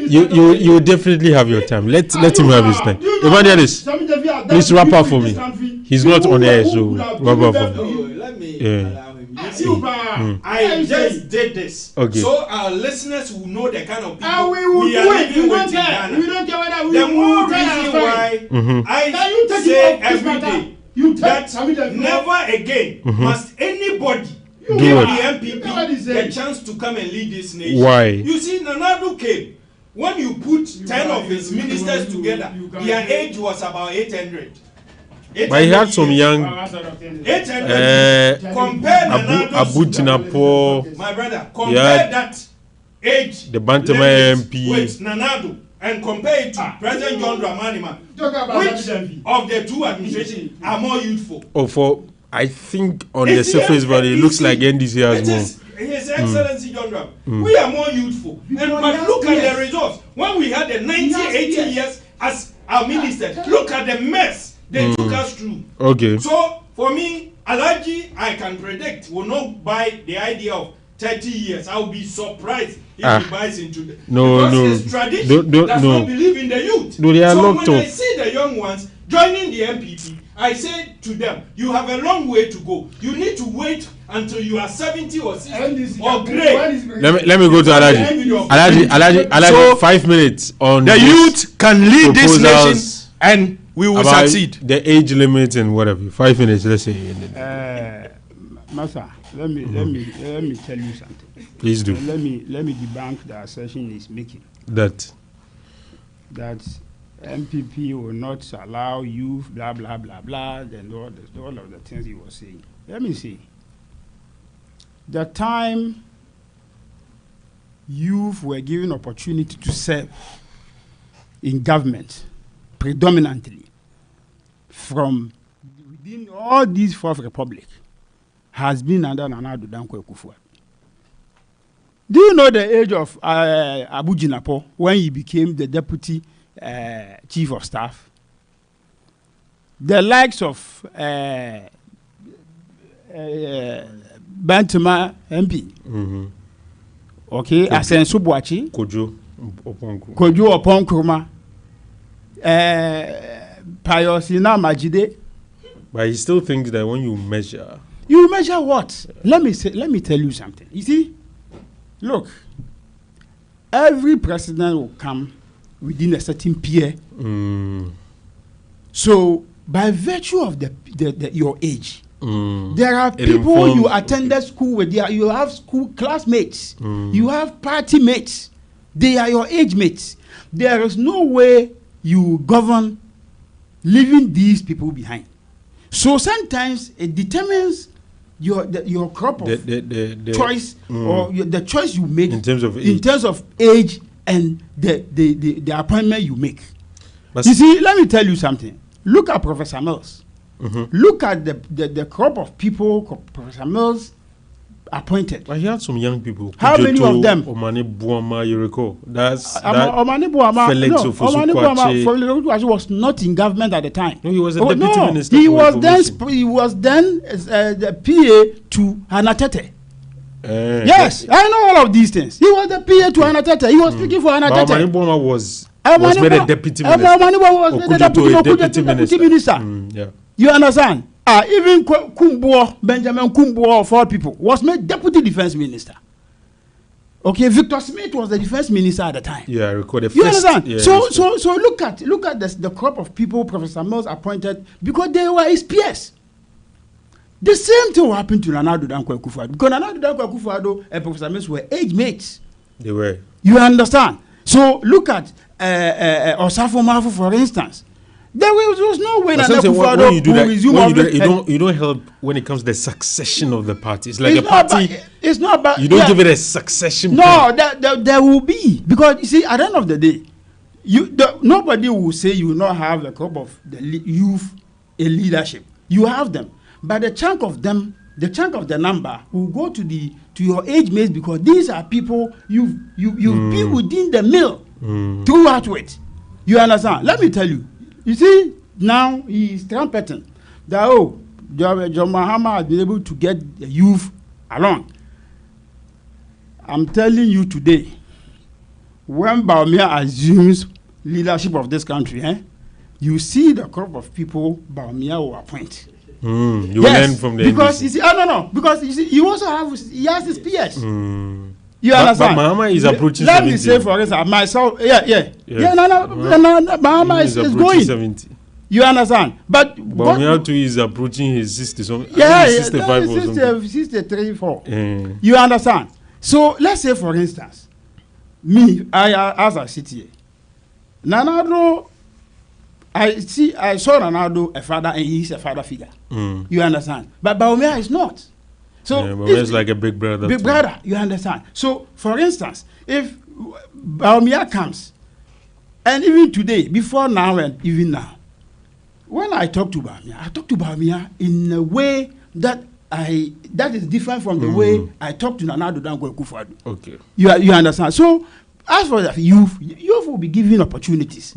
you definitely have your time. Let him have his time. Evangelist, please wrap up for me. He's not on air, so wrap up for me. Let me allow him. I just did this, so our listeners will know the kind of people we are living with in Ghana. The more reason why I say every day that never again must anybody give the MPP the chance to come and lead this nation. Why? You see, Nanado came. When you put 10 of his ministers together, their age was about 800. But he had some young 800. Compare Abu Jinapo. My brother, compare that age, the Bantama MP with Nanado, and compare it to President John Dramani Mahama. Which of the two administrations are more youthful? I think on the surface value, it looks like NDC has more. His Excellency John Dram. We are more youthful. But look at the results. When we had the 80 years as our minister, look at the mess they took us through. Okay. So, for me, Alaji, I can predict, will not buy the idea of 30 years. I will be surprised if he buys into the... Because his tradition does not believe in the youth. They are so when I see the young ones joining the MPP, I say to them, you have a long way to go. You need to wait until you are 70 or 60 or great. Let me go to Alaji. So 5 minutes on the youth can lead this nation and we will succeed. The age limit and whatever. 5 minutes, let's say. Master, let me tell you something. Please do. Let me debunk the assertion he's making. That MPP will not allow youth, blah blah blah blah, then all of the things he was saying. Let me see. The time youth were given opportunity to serve in government, predominantly from within all these Fourth Republic, has been under Nana Addo Dankwa Akufo-Addo. Do you know the age of Abu Jinapo when he became the deputy chief of staff? The likes of Bantama MP, okay, Asensu Boachi, Kojo Oponkroma, Payosina Majide. But he still thinks that when you measure what? Let me tell you something. You see, look, every president will come within a certain peer. So, by virtue of your age, there are people you attended school with. You have school classmates. You have party mates. They are your age mates. There is no way you govern leaving these people behind. So sometimes it determines your crop of choice or the choice you make in terms of age and the appointment you make. But you see, let me tell you something. Look at Professor Mills. Look at the crop of people Professor Mills appointed. But he had some young people. How many of them? Omani Buama, you recall? Omani Buama. Omani Buama was not in government at the time. No, he was a deputy minister. He was then the PA to Hanatete. Yes, I know all of these things. He was the PA to Hanatete. He was speaking for Hanatete. Omani Buama was made a deputy minister. Omani Buama was made a deputy minister. Yeah. You understand? Even Benjamin Kumbuo of all people was made deputy defense minister. Okay, Victor Smith was the defense minister at the time. Yeah, I recall the first. You understand? Yeah, so look at the crop of people Professor Mills appointed because they were his peers. The same thing will happen to Nana Addo Dankwa Akufo-Addo because Nana Addo Dankwa Akufo-Addo and Professor Mills were age mates. They were. You understand? So look at Osafo Mafu, for instance. There was no way that you don't help when it comes to the succession of the party. It's like it's not about. You don't give it a succession. No, there will be, because you see, at the end of the day, nobody will say you will not have the crop of the youth in leadership. You have them, But the chunk of them, the chunk of the number will go to your age mates, because these are people you've been within the mill throughout it. You understand? Let me tell you. You see, now he is trumpeting that John Mahama has been able to get the youth along. I'm telling you today, when Bawumia assumes leadership of this country, you see the crop of people Bawumia will appoint. You learn from the because NDC. You see, no, because you see, he has his peers. You But understand? Mahama is approaching 70. Let me say, for instance, myself, Mahama is going. 70. You understand? But Bawumia too is approaching his 60 something. 65 or something. 63, 4. You understand? So let's say, for instance, me, as I sit here, Nanado, I saw Ronaldo a father, and he's a father figure. You understand? But Bawumia is not. So Bawumia is like a big brother. Big brother, you understand? So, for instance, if Bawumia comes, and even today, before now and even now, when I talk to Bawumia in a way that is different from the way I talk to Nana Addo Dankwa Akufo-Addo. Okay. You understand? So, as for the youth will be given opportunities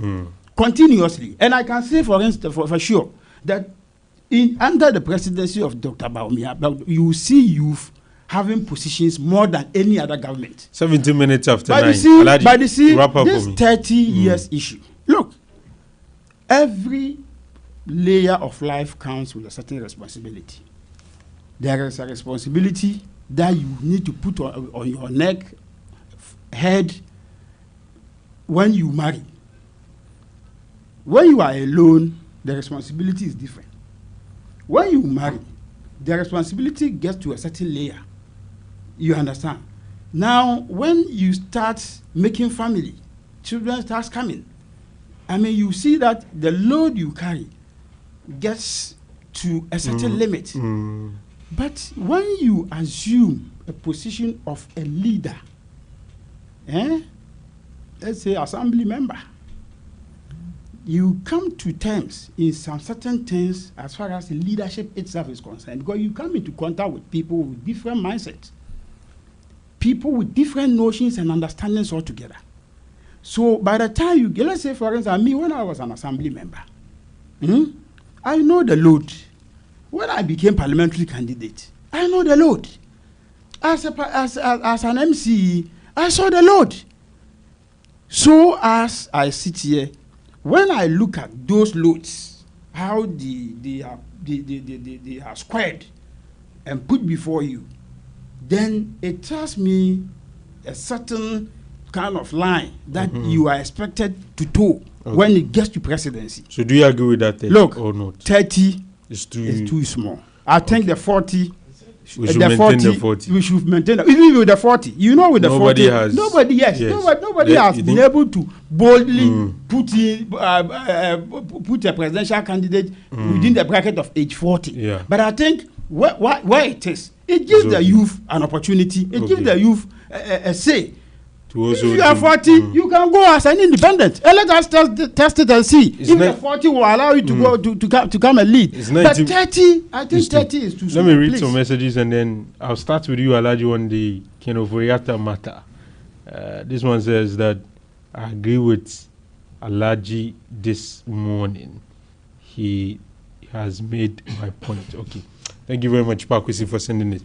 continuously. And I can say, for instance, for sure, that under the presidency of Dr. Bawumia, you will see youth having positions more than any other government. 17 minutes after 9. But you see, this 30 years issue. Look, every layer of life comes with a certain responsibility. There is a responsibility that you need to put on your neck, head, when you marry. When you are alone, the responsibility is different. When you marry, the responsibility gets to a certain layer. You understand? Now, when you start making family, children start coming. I mean, you see that the load you carry gets to a certain limit. But when you assume a position of a leader, let's say assembly member, you come to terms in some certain things as far as the leadership itself is concerned, because you come into contact with people with different mindsets, people with different notions and understandings altogether. So by the time you get, let's say for instance, me, when I was an assembly member, I know the load. When I became parliamentary candidate, I know the load. As an MC, I saw the load. So as I sit here, when I look at those loads, how they are squared and put before you, then it tells me a certain kind of line that you are expected to toe when it gets to presidency. So do you agree with that? Look, or not? 30 is too small. I think the 40. We should maintain the 40. We should maintain that. Even with the 40. You know, with the 40. Nobody has been able to boldly put a presidential candidate within the bracket of age 40. Yeah. But I think where it is, it gives the youth an opportunity. It gives the youth a say. If you are 40, you can go as an independent. And let us test it and see. If the 40 will allow you to go to come and lead. But 30, I think 30 is too small. Let me read some messages and then I'll start with you, Alhaji, on the Kenoforiata matter. This one says that I agree with Alhaji this morning. He has made my point. Okay. Thank you very much, Pakwisi, for sending it.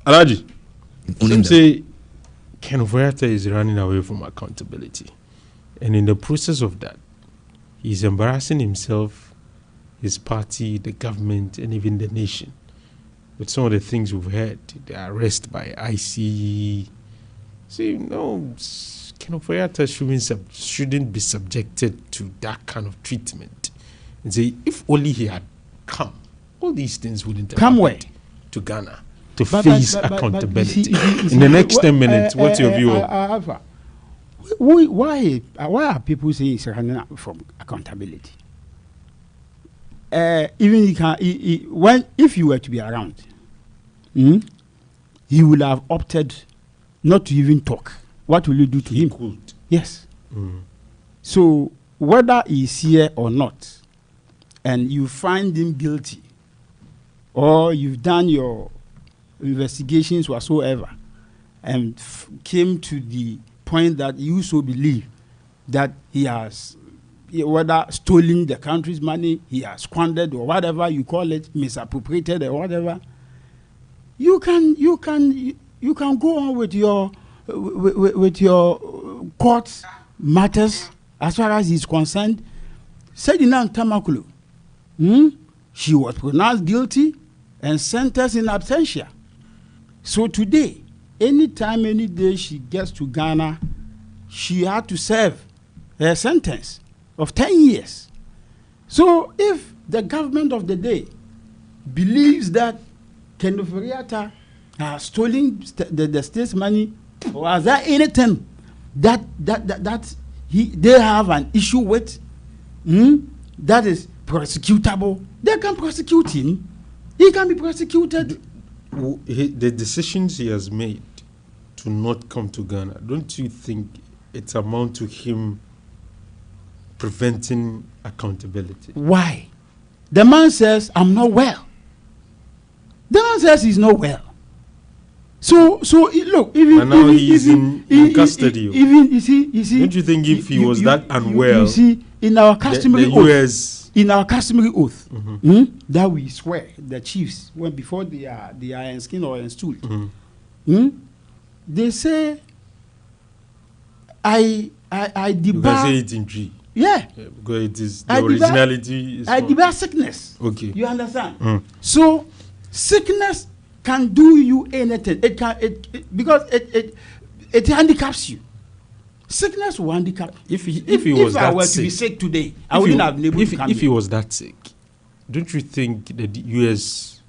Alhaji, some say Kenoforiata is running away from accountability. And in the process of that, he's embarrassing himself, his party, the government, and even the nation with some of the things we've heard. The arrest by ICE. See, no, Kenoforiata shouldn't be subjected to that kind of treatment. And say, if only he had come, all these things wouldn't have happened to Ghana. To face accountability. In the next 10 minutes, what's your view? Alpha, why are people saying he's running from accountability? Even if you were to be around, he would have opted not to even talk. What will you do to him? Could. Yes. So whether he's here or not, and you find him guilty, or you've done your investigations whatsoever, and came to the point that you so believe that he has whether stolen the country's money, he has squandered or whatever you call it, misappropriated or whatever, you can go on with your court matters as far as he's concerned. Sedina Tamakulu, she was pronounced guilty and sentenced in absentia. So today, anytime, any day she gets to Ghana, she had to serve a sentence of 10 years. So if the government of the day believes that Kenneth Fariata has stolen the state's money, or is there anything that they have an issue with, that is prosecutable, they can prosecute him. He can be prosecuted. The decisions he has made to not come to Ghana, don't you think it's amount to him preventing accountability? Why? The man says, I'm not well. The man says he's not well. So look, even and now he's in custody. Even you see. Don't you think if he was that unwell, you see, in our customary the oath, US, in our customary oath, that we swear, the chiefs, when before they are enskin or installed, they say, I debar. You can say it in G. Yeah, because it is the originality. I debar sickness. Okay, you understand? So sickness can do you anything. It can because it handicaps you. Sickness will handicap. If I were sick, to be sick today, I wouldn't have been able to come. If he was that sick, don't you think the U.S.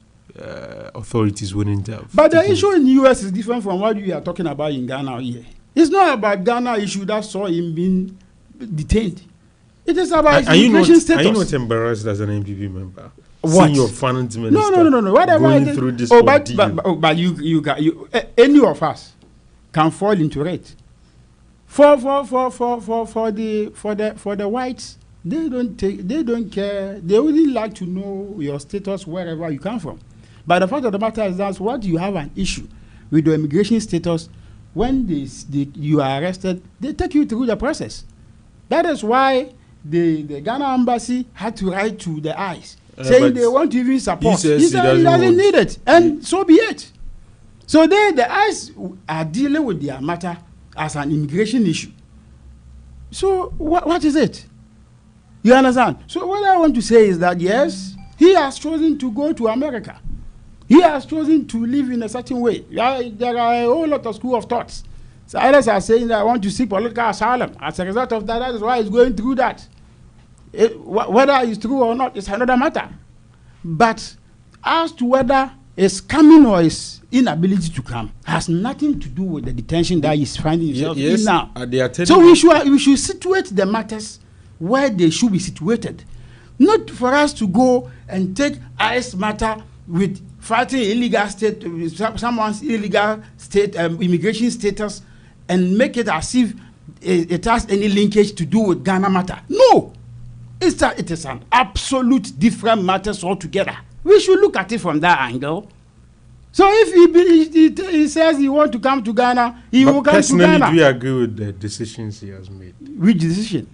Authorities wouldn't have? But the issue in the U.S. is different from what you are talking about in Ghana here. It's not about Ghana issue that saw him being detained. It is about his immigration status. Are you not embarrassed as an MPP member? What? Seeing your finance minister No. Whatever going through this but you any of us can fall into it. For the whites, they don't care. They only like to know your status wherever you come from. But the fact of the matter is that what you have an issue with your immigration status, when you are arrested, they take you through the process. That is why the Ghana embassy had to write to the ICE saying they want to even support. He said he doesn't need it, and so be it. So the ICE are dealing with their matter as an immigration issue. So what is it? You understand? So what I want to say is that yes, he has chosen to go to America. He has chosen to live in a certain way. There are a whole lot of school of thoughts. So others are saying that I want to seek political asylum. As a result of that is why he's going through that. Whether it's true or not is another matter. But as to whether it's coming or it's inability to come has nothing to do with the detention that he's finding himself in now. So we should situate the matters where they should be situated. Not for us to go and take ICE matter with fighting illegal state, someone's illegal state immigration status, and make it as if it has any linkage to do with Ghana matter. No, it is an absolute different matters altogether. We should look at it from that angle. So if he says he wants to come to Ghana, he will come to Ghana. Personally, do you agree with the decisions he has made? Which decision?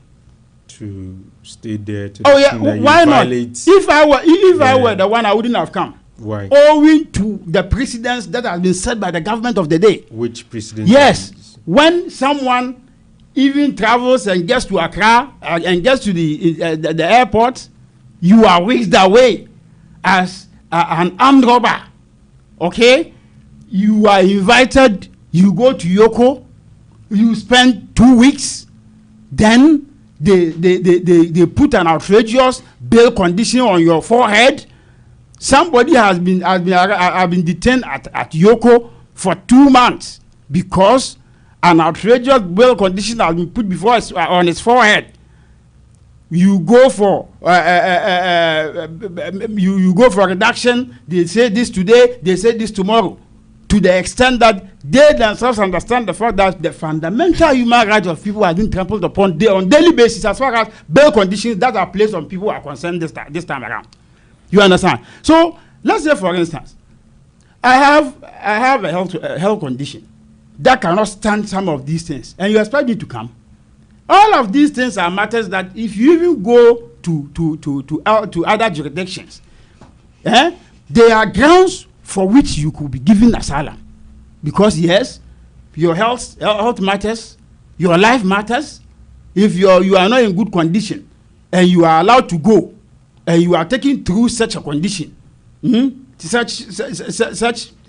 To stay there. Why not? If I were the one, I wouldn't have come. Why? Owing to the precedents that has been set by the government of the day. Which precedents? Yes, when someone even travels and gets to Accra and gets to the airport, you are whisked away as an armed robber. Okay, you are invited. You go to Yoko. You spend 2 weeks. Then they put an outrageous bail condition on your forehead. Somebody has been detained at Yoko for 2 months because an outrageous bail condition has been put on his forehead. You go for you go for reduction. They say this today, they say this tomorrow, to the extent that they themselves understand the fact that the fundamental human rights of people have been trampled upon on daily basis as far as bail conditions that are placed on people are concerned this time around. You understand? So let's say, for instance, I have a health condition that cannot stand some of these things, and you expect me to come. All of these things are matters that if you even go to other jurisdictions, there are grounds for which you could be given asylum, because yes, your health matters, your life matters. If you are not in good condition and you are allowed to go, and you are taken through such a condition, such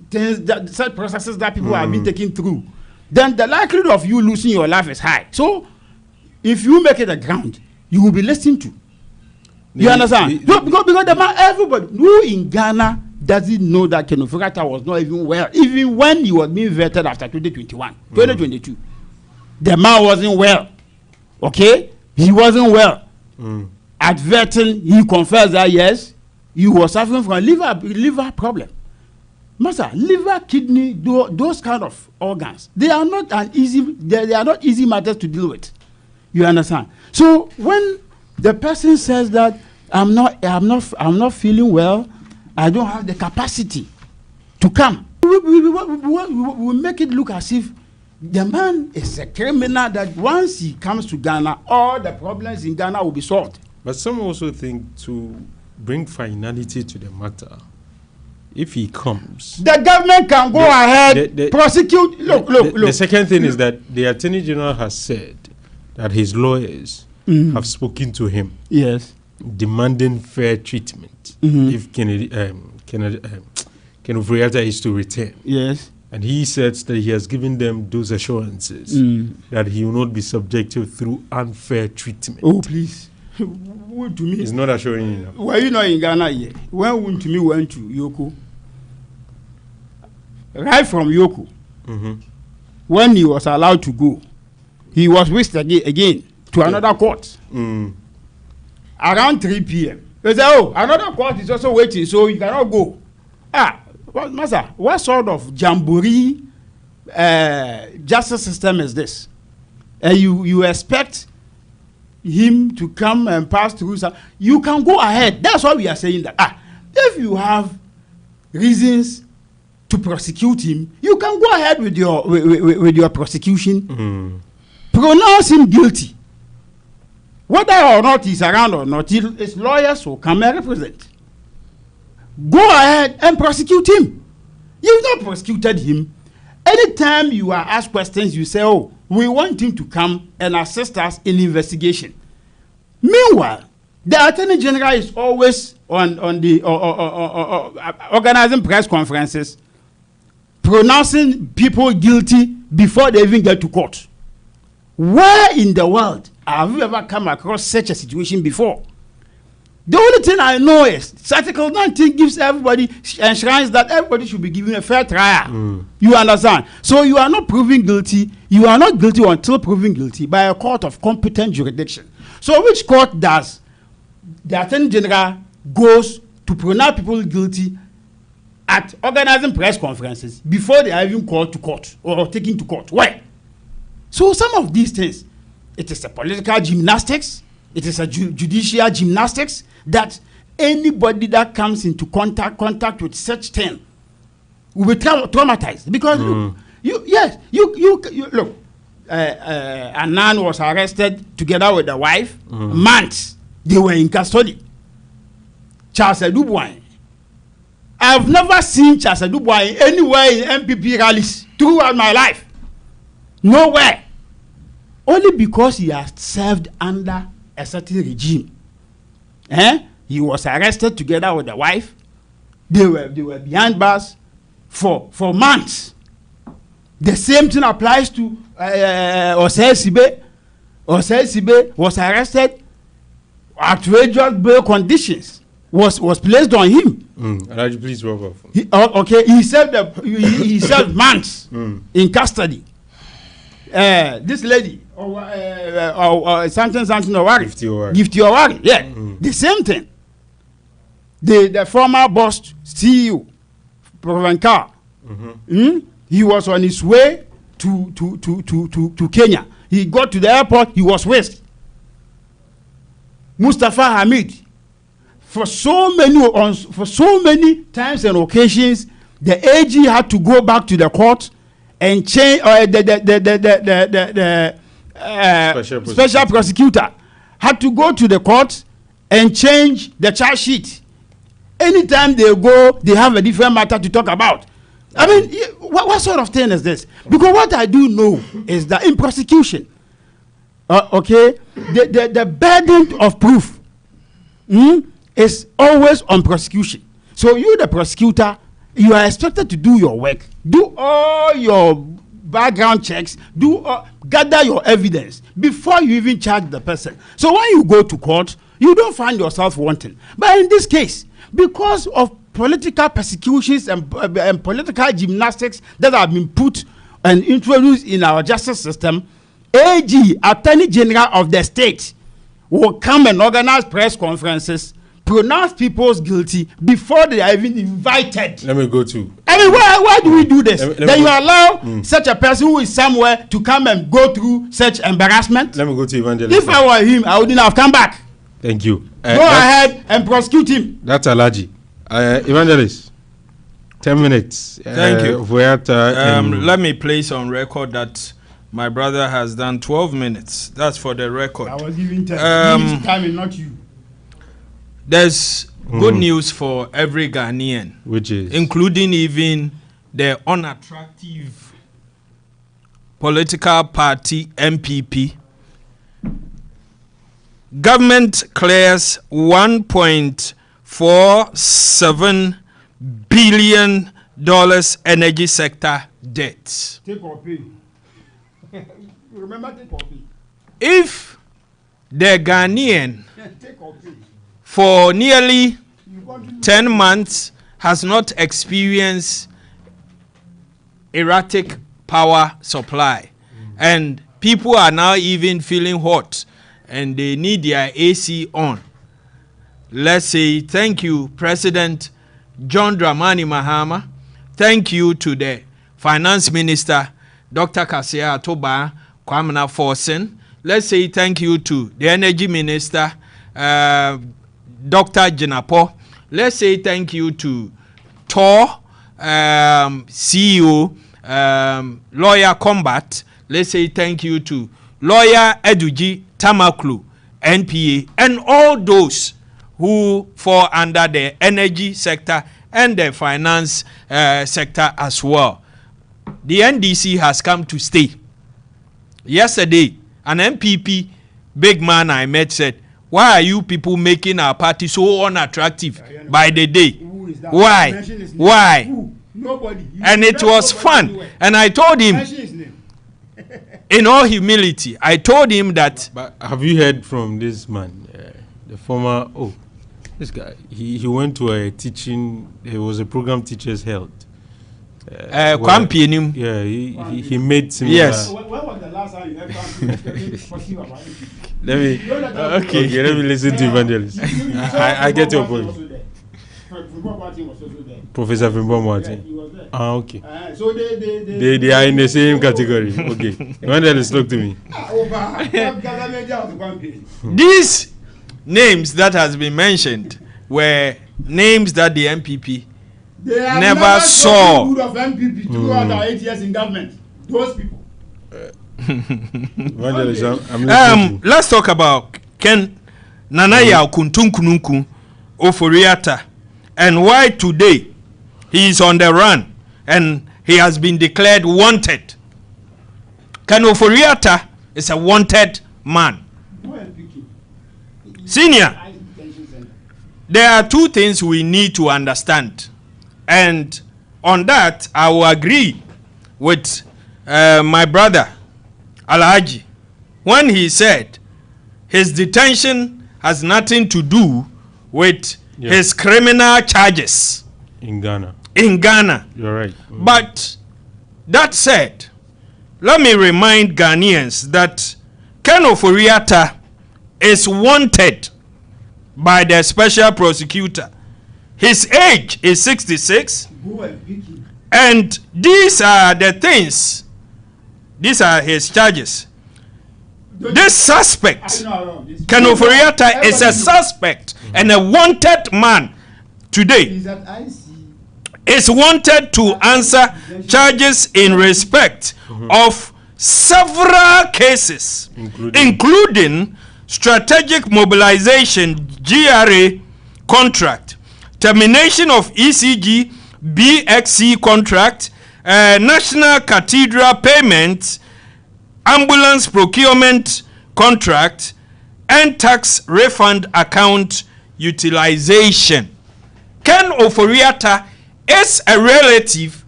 things, such processes that people have been taken through, then the likelihood of you losing your life is high. So if you make it a ground, you will be listened to. You understand? Because the man, everybody who in Ghana doesn't know that Ken Ofori-Atta was not even well, even when he was being vetted after 2022. The man wasn't well. Okay? He wasn't well. At vetting, he confessed that yes, he was suffering from liver problem. Master, liver, kidney, those kind of organs, they are not easy matters to deal with. You understand? So when the person says that I'm not feeling well, I don't have the capacity to come, we make it look as if the man is a criminal, that once he comes to Ghana, all the problems in Ghana will be solved. But some also think to bring finality to the matter, if he comes, the government can go ahead, prosecute. Look. The second thing is that the Attorney General has said that his lawyers have spoken to him, yes, demanding fair treatment if Ken Ofori-Atta is to return. Yes. And he says that he has given them those assurances that he will not be subjected through unfair treatment. Oh, please. To me, he's not assuring you. Were you not in Ghana yet? When to me went to Yoko, right from Yoko, when he was allowed to go, he was whisked again to another court. Around 3 p.m. They said, oh, another court is also waiting, so you cannot go. Master, what sort of jamboree justice system is this? And you expect him to come and pass through? You can go ahead. That's why we are saying that. If you have reasons to prosecute him, you can go ahead with your prosecution. Pronounce him guilty. Whether or not he's around or not, his lawyers will come and represent. Go ahead and prosecute him. You've not prosecuted him. Anytime you are asked questions, you say, oh, we want him to come and assist us in investigation. Meanwhile, the Attorney General is always on the organizing press conferences, pronouncing people guilty before they even get to court. Where in the world have you ever come across such a situation before? The only thing I know is Article 19 gives everybody, enshrines that everybody should be given a fair trial. You understand? So you are not proven guilty. You are not guilty until proven guilty by a court of competent jurisdiction. So which court does the Attorney General goes to pronounce people guilty at organizing press conferences before they are even called to court or taken to court? Why? So some of these things, it is a political gymnastics. It is a judicial gymnastics that anybody that comes into contact with such thing will be traumatized, because you look. Annan was arrested together with the wife. Months they were in custody. Charles Edoubois. I've never seen Charles Edoubois anywhere in MPP rallies throughout my life. Nowhere. Only because he has served under a certain regime. He was arrested together with the wife. They were behind bars for months. The same thing applies to Osei Sibe. Osei Sibe was arrested. Outrageous bail conditions was placed on him. Please walk off. He served months in custody. This lady, something Owari. Gifty Owari, yeah. The same thing. The former boss, CEO, Provencal, he was on his way to Kenya. He got to the airport, he was whisked. Mustafa Hamid, for so many times and occasions, the AG had to go back to the court and change, or the special prosecutor had to go to the court and change the charge sheet. Anytime they go, they have a different matter to talk about. I mean, what sort of thing is this? Because what I do know is that in prosecution, the burden of proof is always on prosecution. So you, the prosecutor, you are expected to do your work, do all your background checks, gather your evidence before you even charge the person. So when you go to court, you don't find yourself wanting. But in this case, because of political persecutions and political gymnastics that have been put and introduced in our justice system, AG, Attorney General of the state, will come and organize press conferences, pronounce people guilty before they are even invited. Let me go to. I mean, why do we do this? Then you allow such a person who is somewhere to come and go through such embarrassment? Let me go to Evangelist. If I were him, I wouldn't have come back. Thank you. Go ahead and prosecute him. That's Alaji. Evangelist, 10 minutes. Thank you. Let me place on record that my brother has done 12 minutes. That's for the record. I was giving time, not you. There's good news for every Ghanaian, which is including even the unattractive political party MPP. Government clears $1.47 billion energy sector debt. Take or pay. Remember, take or pay. If the Ghanaian for nearly 10 months has not experienced erratic power supply, and people are now even feeling hot and they need their AC on, let's say thank you, President John Dramani Mahama. Thank you to the Finance Minister, Dr. Kasia Atoba Kwamena Forsen. Let's say thank you to the Energy Minister, Dr. Jinapo. Let's say thank you to TOR CEO, Lawyer Combat. Let's say thank you to Lawyer Eduji Tamaklu, NPA, and all those who fall under the energy sector and the finance sector as well. The NDC has come to stay. Yesterday, an MPP big man I met said, why are you people making our party so unattractive by the day? Why? Nobody. And it was fun. And I told him, in all humility, I told him that. But have you heard from this man, the former? This guy. He went to a teaching. It was a program teachers held. Yeah, he made similar. Yes. When was the last time you ever about it? Let me listen to Evangelist. I get your point. Professor Fimbo Martin. Okay. So they are in the same category. Okay. Evangelist, talk to me. These names that has been mentioned were names that the MPP never saw. Good of MPP throughout our 8 years in government. Those people. Let's talk about Ken Nanaya Kuntunkununku Oforiata and why today he is on the run and he has been declared wanted. Ken Oforiata is a wanted man. Senior, there are two things we need to understand, and on that I will agree with my brother Alhaji when he said his detention has nothing to do with his criminal charges in Ghana. You're right. But that said, let me remind Ghanaians that Ken Oforiata is wanted by the special prosecutor. His age is 66, and these are the things. These are his charges. This suspect, Ken Oforiata, is a suspect and a wanted man today is wanted to answer charges in respect of several cases, including strategic mobilization GRA contract, termination of ECG BXC contract, National Cathedral payment, ambulance procurement contract, and tax refund account utilization. Ken Ofori-Atta is a relative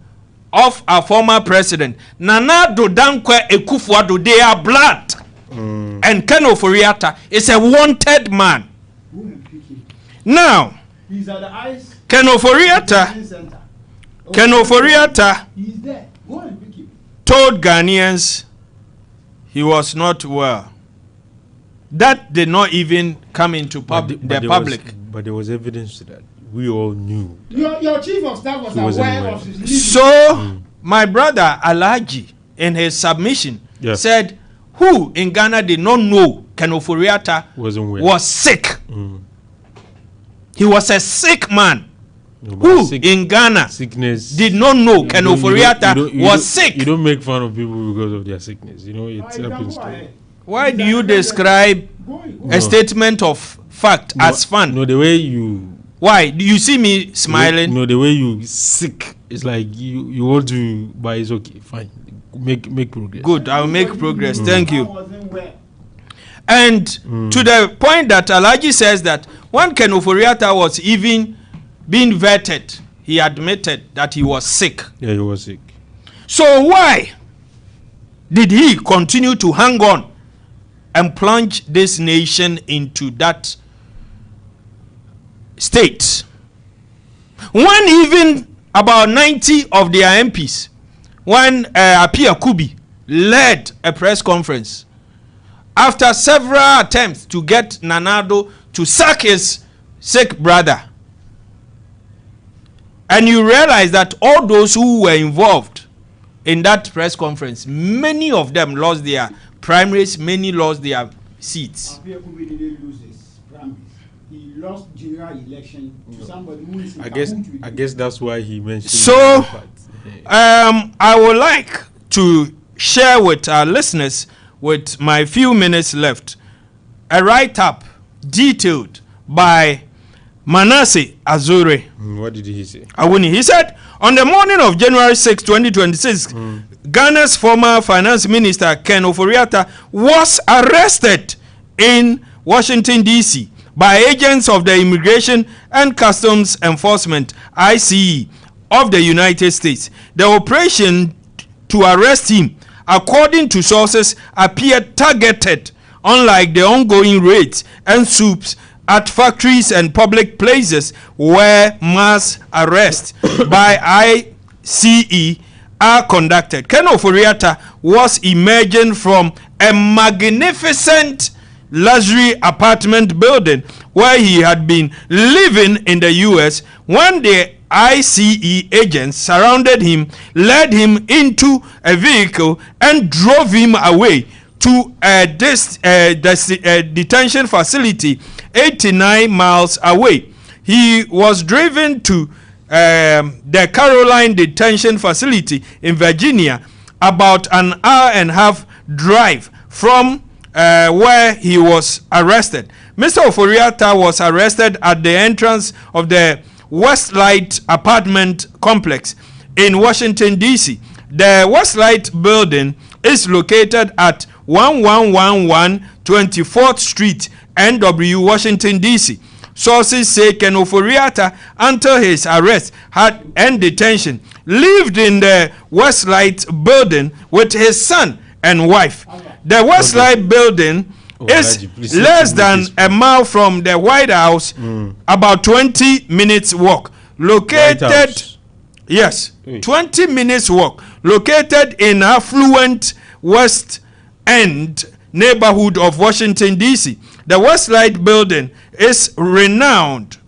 of our former president Nana Addo Dankwa Akufo-Addo. They are blood. And Ken Ofori-Atta is a wanted man. Now, Ken Ofori-Atta told Ghanaians he was not well. That did not even come into public. But there was evidence to that. We all knew. Your chief of staff was aware of his leaving. So, my brother Alhaji, in his submission, said, who in Ghana did not know Ken Ofori-Atta was sick? He was a sick man. Who in Ghana did not know Ken Ofori-Atta was sick? You don't make fun of people because of their sickness. You know, it happens to. Why do you describe a statement of fact as fun? No, the way you. Why? Do you see me smiling? No, the way you sick, it's like you want to, but it's okay, fine. Make progress. Good, I'll make progress. Thank you. And to the point that Alhaji says that when Ken Ofori-Atta was even being vetted, he admitted that he was sick. Yeah, he was sick. So why did he continue to hang on and plunge this nation into that state? When even about 90 of their MPs, when Apia Kubi led a press conference after several attempts to get Nana Addo to sack his sick brother, and you realize that all those who were involved in that press conference, many of them lost their primaries, many lost their seats. Apia Kubi didn't lose his primaries. He lost general election to somebody who is I guess that's why he mentioned. So, I would like to share with our listeners, with my few minutes left, a write-up detailed by Manasseh Azure. What did he say? He said, on the morning of January 6, 2026, Ghana's former finance minister Ken Ofori-Atta was arrested in Washington, D.C. by agents of the Immigration and Customs Enforcement, ICE, of the United States. The operation to arrest him, according to sources, appeared targeted, unlike the ongoing raids and swoops at factories and public places where mass arrests by ICE are conducted. Ken Ofori-Atta was emerging from a magnificent luxury apartment building where he had been living in the U.S. when the ICE agents surrounded him, led him into a vehicle, and drove him away to a detention facility 89 miles away. He was driven to the Caroline Detention Facility in Virginia, about an hour and a half drive from where he was arrested. Mr. Ofori-Atta was arrested at the entrance of the Westlight apartment complex in Washington, D.C. The Westlight building is located at 1111 24th Street, NW, Washington, D.C. Sources say Ken Ofori-Atta, until his arrest and detention, lived in the Westlight building with his son and wife. The Westlight building is less than a mile from the White House, about 20 minutes walk. Located, 20 minutes walk. Located in affluent West End neighborhood of Washington, D.C. The Westlight building is renowned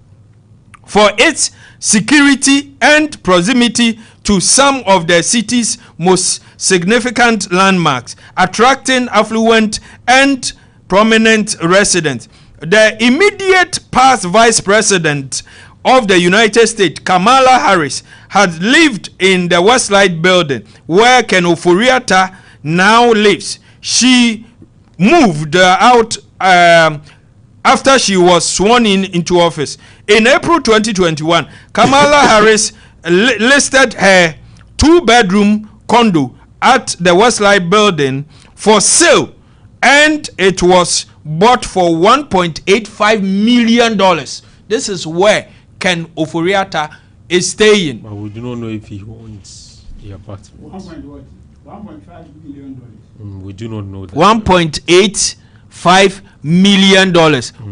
for its security and proximity to some of the city's most significant landmarks, attracting affluent and prominent residents. the immediate past vice president of the United States, Kamala Harris, had lived in the Westside building where Ken Ofori-Atta now lives. She moved out after she was sworn into office. In April 2021, Kamala Harris listed her 2-bedroom condo at the Westside building for sale, and it was bought for $1.85 million. This is where Ken Ofori-Atta is staying. But we do not know if he owns the apartment. $1.5 million. We do not know that. $1.85 million.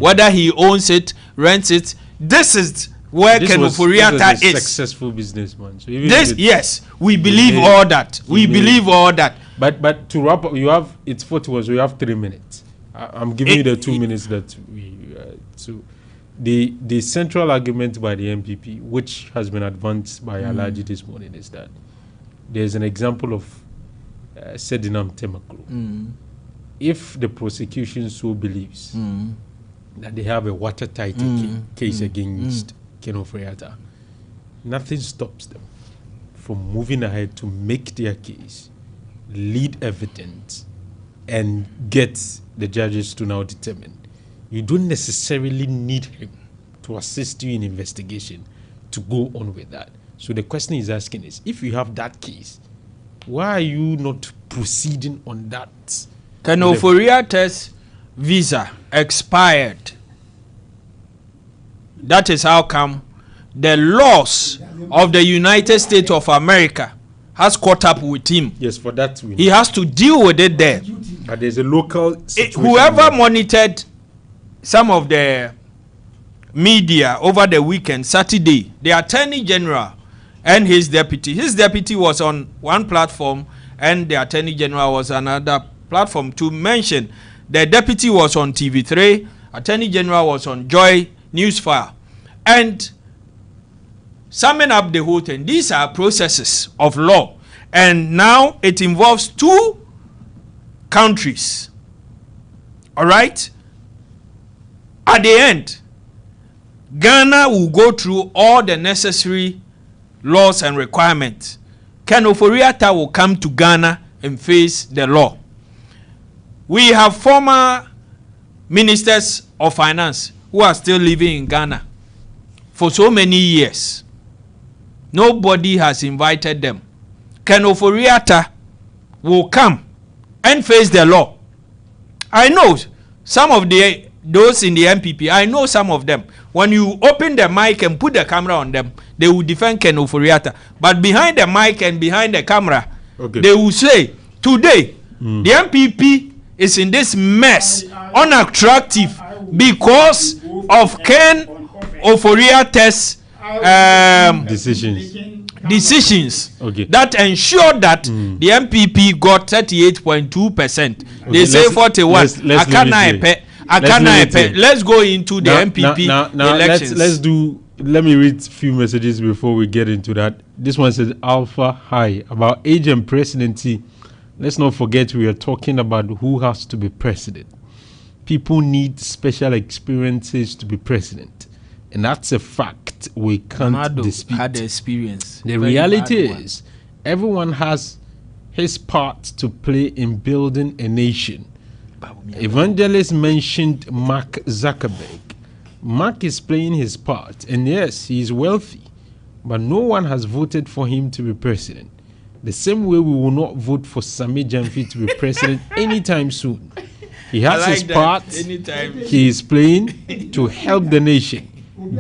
Whether he owns it, rents it. This is where Ken Ofori-Atta is. Successful businessman. So this, yes, we believe all that. We believe all that. But to wrap up, you have it's 41, so you have 3 minutes. I'm giving you the 2 minutes that we. So the central argument by the MPP, which has been advanced by Alaji this morning, is that there's an example of Sedinam Temaklo. If the prosecution so believes that they have a watertight case against Ken Ofori-Atta, nothing stops them from moving ahead to make their case, lead evidence, and get the judges to now determine. You don't necessarily need him to assist you in investigation to go on with that. So the question he's asking is, if you have that case, why are you not proceeding on that? Ken Ofori-Atta's visa expired. That is how come the laws of the United States of America has caught up with him. Yes, for that he has to deal with it there. But there's a local situation. Whoever monitored some of the media over the weekend, Saturday, the Attorney General and his deputy was on one platform and the Attorney General was another platform. To mention, the deputy was on TV3, Attorney General was on Joy Newsfire. And summing up the whole thing, these are processes of law, and now it involves 2 countries. All right? At the end, Ghana will go through all the necessary laws and requirements. Ken Ofori-Atta will come to Ghana and face the law. We have former ministers of finance who are still living in Ghana for so many years. Nobody has invited them. Ken Ofori-Atta will come and face the law. I know some of those in the MPP. I know some of them. When you open the mic and put the camera on them, they will defend Ken Ofori-Atta. But behind the mic and behind the camera, they will say, today, the MPP is in this mess, unattractive, because of Ken Ofori-Atta's decisions that ensured that the MPP got 38.2%. They say 41. Let's go into the MPP elections. Let me read a few messages before we get into that. This one says, Alfa, hi. About age and presidency, let's not forget we are talking about who has to be president. People need special experiences to be president. And that's a fact we can't dispute. Had the experience. The reality is, everyone has his part to play in building a nation. Evangelist mentioned Mark Zuckerberg. Mark is playing his part, and yes, he is wealthy, but no one has voted for him to be president. The same way we will not vote for Sami Jamfi to be president anytime soon. He has his part. He is playing to help the nation.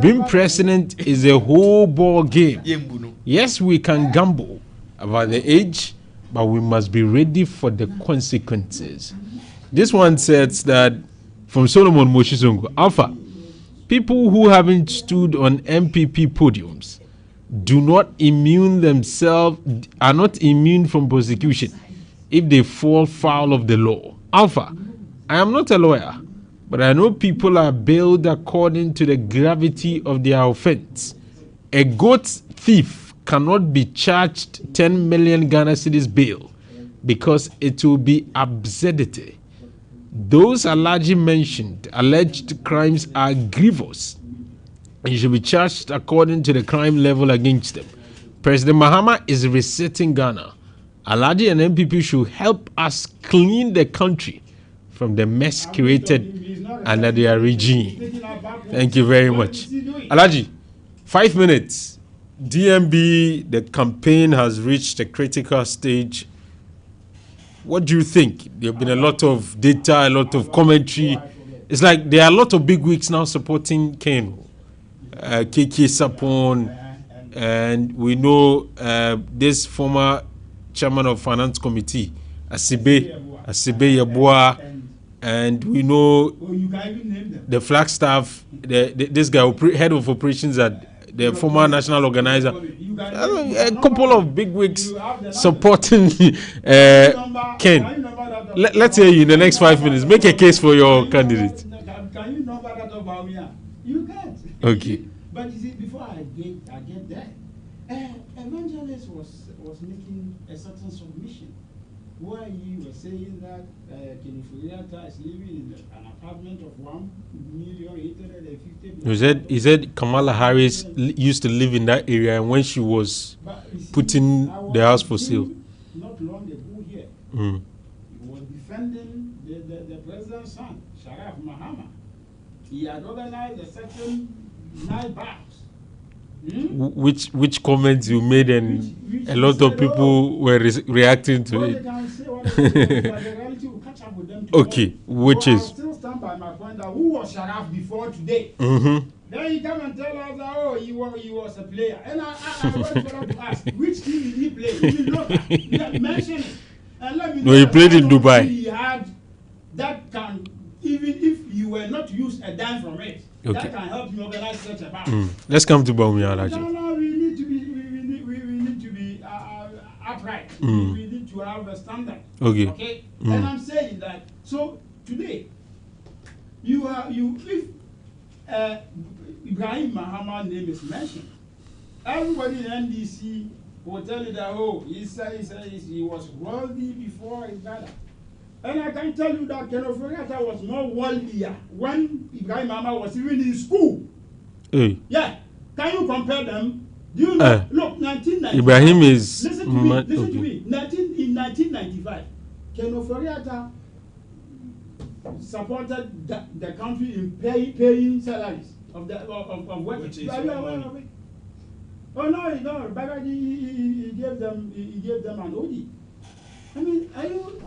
Being president is a whole ball game. Yes, we can gamble about the age, but we must be ready for the consequences. This one says that from Solomon Moshizongo, Alpha, people who haven't stood on MPP podiums are not immune from prosecution if they fall foul of the law. Alpha, I am not a lawyer, but I know people are bailed according to the gravity of their offense. A goat thief cannot be charged 10 million Ghana cedis bail because it will be absurdity. Those alleged crimes are grievous and should be charged according to the crime level against them. President Mahama is resetting Ghana. Alhaji and MPP should help us clean the country from the mess created under their regime. Thank you very much. Alhaji, 5 minutes. DMB, the campaign has reached a critical stage. What do you think? There have been a lot of data, a lot of commentary. It's like there are a lot of big wigs now supporting Ken. KK Sapon, and we know this former chairman of finance committee, Asibe Yabua, and we know the Flagstaff, this guy, head of operations at the former national organizer, a couple of big wigs supporting Ken. Let's hear you in the next 5 minutes. Make a case for your candidate. Can you number that of Baumia? You can't. Okay. But you see, before I get there, Evangelist was making a certain submission where you were saying that Kenny Furiata is living in an apartment of 1,850,000. He said Kamala Harris used to live in that area, and when she was putting the house for sale. Not long ago here, he was defending the president's son, Sharaf Mahama. He had organized a certain night bars. Which comments you made, and a lot of people were reacting to it. Okay, which is. I still stand by my point that who was Sharaf before today? Then he come and tell us that he was a player, and I went for them to ask which team did he play? He did not mention it, and let me know. No, he played in Dubai. He had that can, even if you were not to use a dime from it. Okay. That can help you organize such a battle. Let's come to Baumia. No, we need to be upright. We need to have a standard. Okay. And I'm saying that. So today, if Ibrahim Mahama name is mentioned, everybody in NDC will tell you that he was wealthy before his father. And I can tell you that Ken Oforiatta was more wealthier when Ibrahim Mahama was even in school. Yeah. Can you compare them? Do you know? Look, 1995. Ibrahim is. Listen to me. In 1995, Ken Oforiatta supported the country in paying salaries of workers. Oh no, he don't. But he gave them an OD. I mean,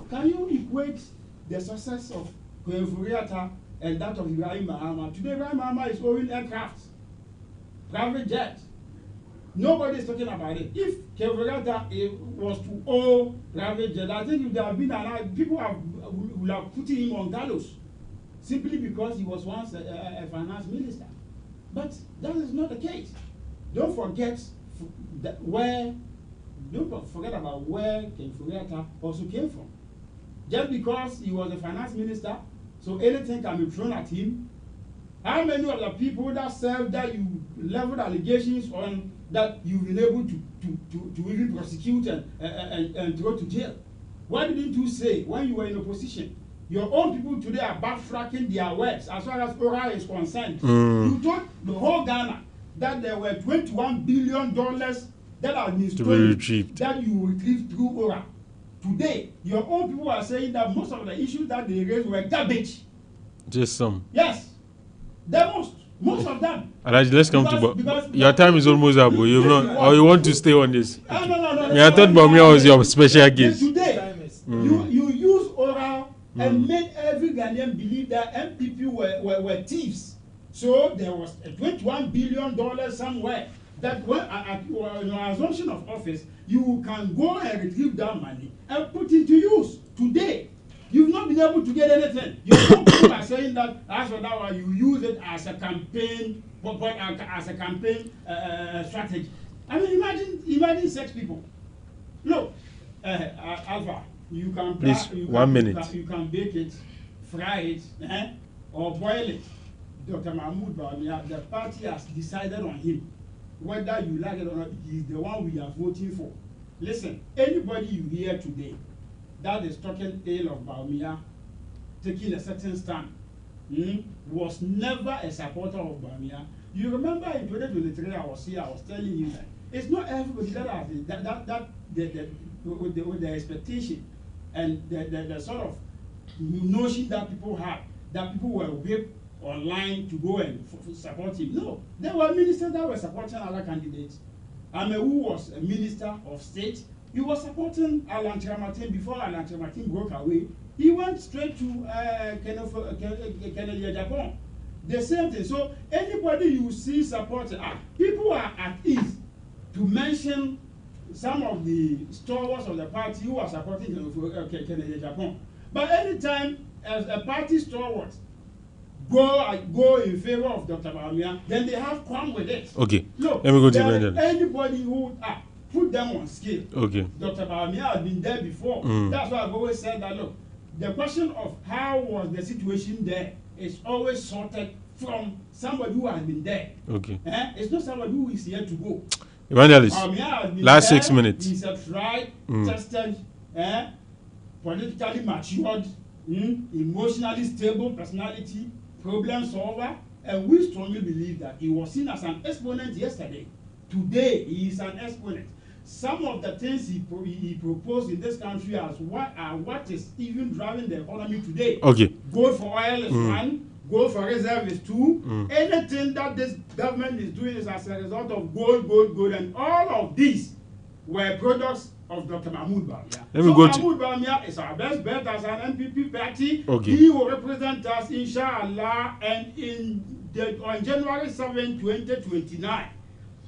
can you equate the success of Ken Oforiatta and that of Ibrahim Mahama? Today, Ibrahim Mahama is owning aircraft, private jets. Nobody is talking about it. If Ken Oforiatta was to owe private jet, I think there have been people would have put him on gallows simply because he was once a finance minister. But that is not the case. Don't forget Don't forget about where Ken Oforiatta also came from. Just because he was a finance minister, so anything can be thrown at him. How many of the people that served that you leveled allegations on that you've been able to even prosecute and throw to jail? What didn't you say when you were in opposition? Your own people today are backtracking their words as far as Ora is concerned. You told the whole Ghana that there were $21 billion that are retrieved, that you retrieved through Ora. Today, your own people are saying that most of the issues that they raised were garbage. Just some. Yes. The most of them. Let's come to your time is almost up, but you've not, or you want to stay on this? No. I thought Baumia was your special guest. Today, you use Ora and made every Ghanaian believe that MPP were thieves. So there was a $21 billion somewhere that when your assumption of office, you can go and retrieve that money and put it to use. Today, you've not been able to get anything. Your own people are saying that as for that one, you use it as a campaign, strategy. I mean, imagine such people. Look, Alfa, you can please, 1 minute. You can bake it, fry it, or boil it. Dr. Mahmoud Baumia, the party has decided on him. Whether you like it or not, he is the one we are voting for. Listen, anybody you hear today that is talking ill of Baumia taking a certain stand, was never a supporter of Bawumia. You remember in 2023, I was here, I was telling you that it's not everybody that has with the expectation and the sort of notion that people had, that people were whipped online to go and support him. No, there were ministers that were supporting other candidates. Amewu was a minister of state. He was supporting Alan Chamatin before Alan Chamatin broke away. He went straight to Kennedy Japan. The same thing. So anybody you see supporting, people are at ease to mention some of the stalwarts of the party who are supporting Kennedy Japan. But anytime as a party stalwart go in favor of Dr. Bawumia, then they have come with it. Okay. Look, let me go to Evangelist. Anybody who put them on scale. Okay. Dr. Bawumia has been there before. That's why I've always said that. Look, the question of how was the situation there is always sorted from somebody who has been there. Okay. It's not somebody who is here to go. Evangelist, last there, 6 minutes. He's a tried, tested, politically matured, emotionally stable personality, problem solver, and we strongly believe that he was seen as an exponent yesterday. Today, he is an exponent. Some of the things he proposed in this country as what is even driving the economy today. Okay. Gold for oil is one, gold for reserve is two. Anything that this government is doing is as a result of gold, and all of these were products of Dr. Mahmoud Bawumia. Mahmoud Bawumia is our best bet as an MPP party. Okay. He will represent us, inshallah, and on January 7, 2029,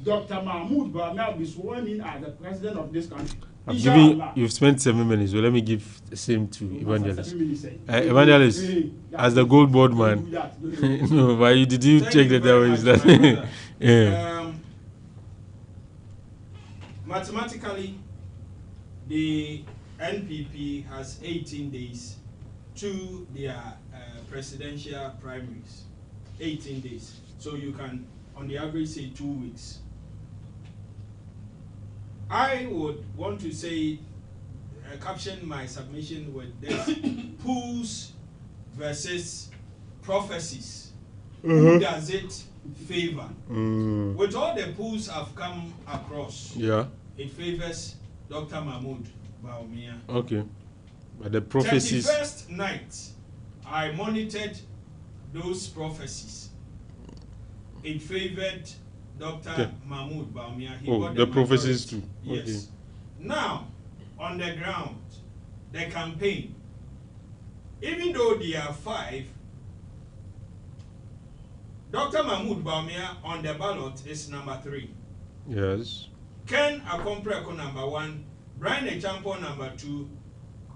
Dr. Mahmoud Bawumia will be sworn in as the president of this country. You've spent 7 minutes, so let me give the same to Evangelist. Evangelist, as the gold board man. No, but did you check that there was that? Yeah. Mathematically, the NPP has 18 days to their presidential primaries. 18 days. So you can, on the average, say 2 weeks. I would want to say, caption my submission with this: polls versus prophecies. Who does it favor? With all the polls I've come across, it favors Dr. Mahmoud Bawumia. Okay. But the prophecies. 31st night, I monitored those prophecies. It favored Dr. Mahmoud Bawumia. The prophecies too. Yes. Okay. Now, on the ground, the campaign, even though there are 5, Dr. Mahmoud Bawumia on the ballot is number 3. Yes. Ken Akompreko number 1, Brian Echampo number 2,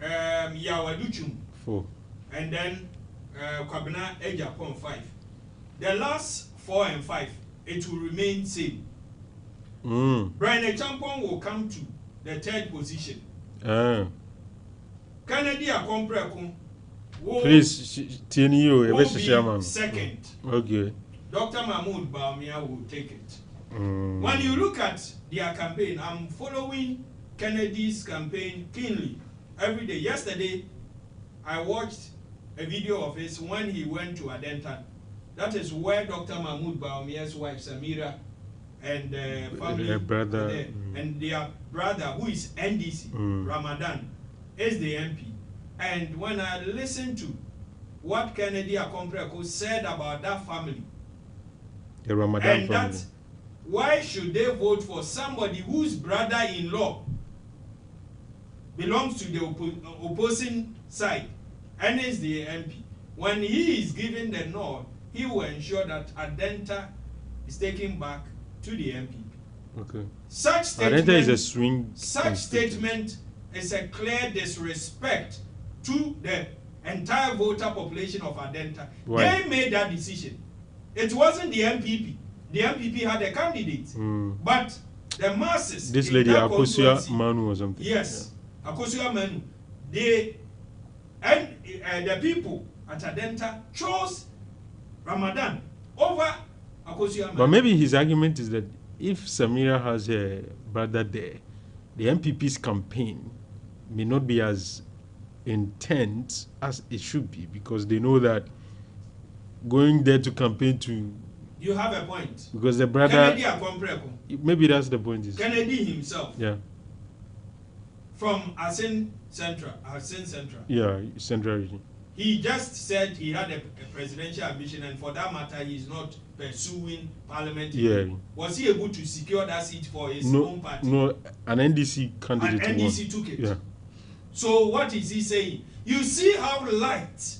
Yawaduchum 4, and then Kwabena Ejapon 5. The last 4 and 5, it will remain same. Brian Echampo will come to the 3rd position. Kennedy Akompreko will be 2nd. Okay. Dr. Mahmoud Bawumia will take it. When you look at their campaign, I'm following Kennedy's campaign keenly every day. Yesterday, I watched a video of his when he went to Adenta. That is where Dr. Mahmoud Bawumia's wife Samira and family brother, there. And their brother, who is NDC, Ramadan, is the MP. And when I listened to what Kennedy Akompreko said about that family, the Ramadan family, that why should they vote for somebody whose brother-in-law belongs to the opposing side and is the MP? When he is given the nod, he will ensure that Adenta is taken back to the MPP. Okay. Such statement, Adenta is a swing. Such statement is a clear disrespect to the entire voter population of Adenta. Why? They made that decision. It wasn't the MPP. The MPP had a candidate, but the masses. This lady Akosua Manu or something. Yes, Akosua Manu. They and the people at Adenta chose Ramadan over Akosua Manu. But maybe his argument is that if Samira has a brother there, the MPP's campaign may not be as intent as it should be, because they know that going there to campaign to. You have a point. Because the brother. Kennedy maybe that's the point. Kennedy himself. Yeah. From Asin Central. Yeah, Central region. He just said he had a presidential ambition, and for that matter, he's not pursuing parliament. Yeah. Was he able to secure that seat for his own party? No, an NDC candidate. An NDC took it. Yeah. So what is he saying? You see how light.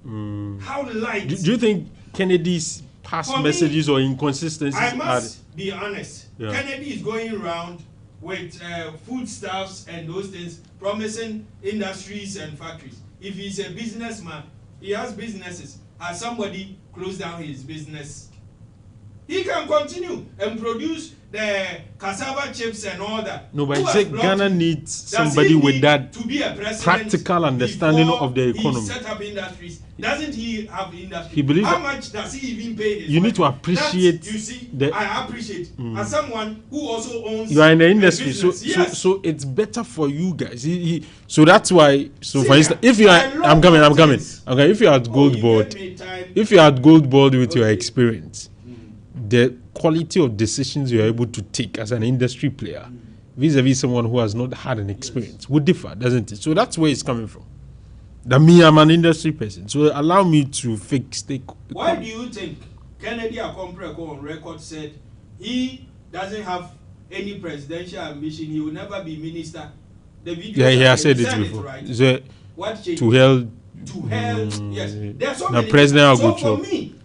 How light. Do you think Kennedy's past messages or inconsistencies? I must be honest. Yeah. Kennedy is going around with foodstuffs and those things, promising industries and factories. If he's a businessman, he has businesses. Has somebody closed down his business? He can continue and produce the cassava chips and all that. No, but he said Ghana needs somebody with that practical understanding of the economy. He set up industries. Doesn't he have industry? He believes how much does he even pay his you need to appreciate. You see, I appreciate as someone who also owns. You are in the industry, business. so it's better for you guys. So that's why. So see, for instance, if you are, I'm coming. Okay, if you are at Gold Board, with your experience, the quality of decisions you are able to take as an industry player, vis-a-vis someone who has not had an experience, would differ, doesn't it? So that's where it's coming from. That me, I'm an industry person, so allow me to fix the. Why do you think Kennedy Akompreko on record said he doesn't have any presidential ambition? He will never be minister. The video. Yeah, he has said it before. Right? So, what changed? To hell. Yes. There's so many. President so for me,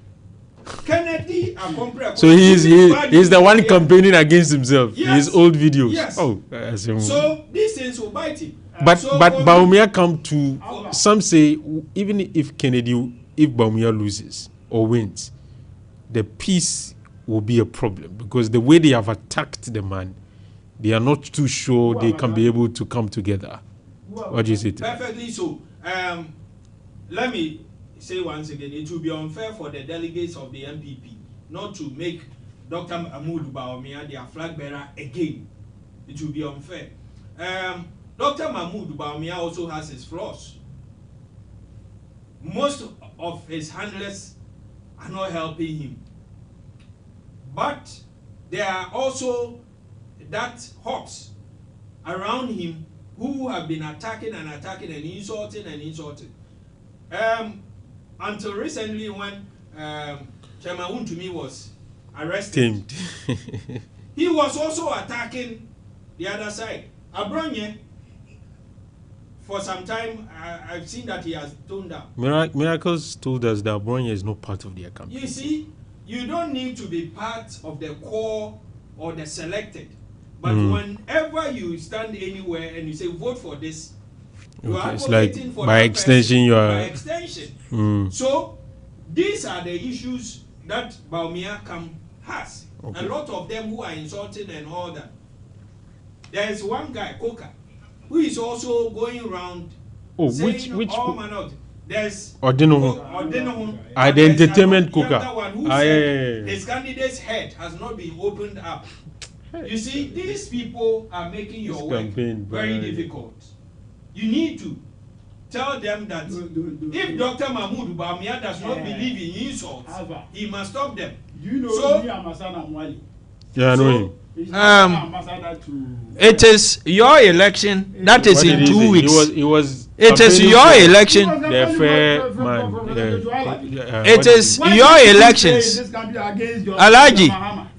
Kennedy Akompreko. So he's the one campaigning against himself. Yes. His old videos. Yes. Oh, so these things will bite him. But Bawumia come to some say even if Bawumia loses or wins, the peace will be a problem because the way they have attacked the man, they are not too sure they can be able to come together. What do you say? Perfectly so. Let me say once again, it will be unfair for the delegates of the MPP not to make Dr. Mahmoud Bawumia their flag bearer again. It will be unfair. Dr. Mahmoud Bawumia also has his flaws. Most of his handlers are not helping him. But there are also that hawks around him who have been attacking and insulting. Until recently when Chairman Wuntumi was arrested, he was also attacking the other side. Abronye, for some time, I've seen that he has toned down. Miracles told us that Abronye is not part of their campaign. You see, you don't need to be part of the core or the selected. But whenever you stand anywhere and you say, vote for this, you are advocating for by extension, you are... By extension. So, these are the issues that Bawumia has. Okay. A lot of them who are insulting and all that. There is one guy, Coca, who is also going around saying which all manner. There's Odinohun. The entertainment Coca. His candidate's head has not been opened up. You see, these people are making your work very difficult. You need to tell them that if Dr. Mahmoud Bawumia does not believe in insults, he must stop them. You know, yeah, I know him. It is your election. That is in 2 weeks. It is your election. The fair man. It is your elections. Alaji,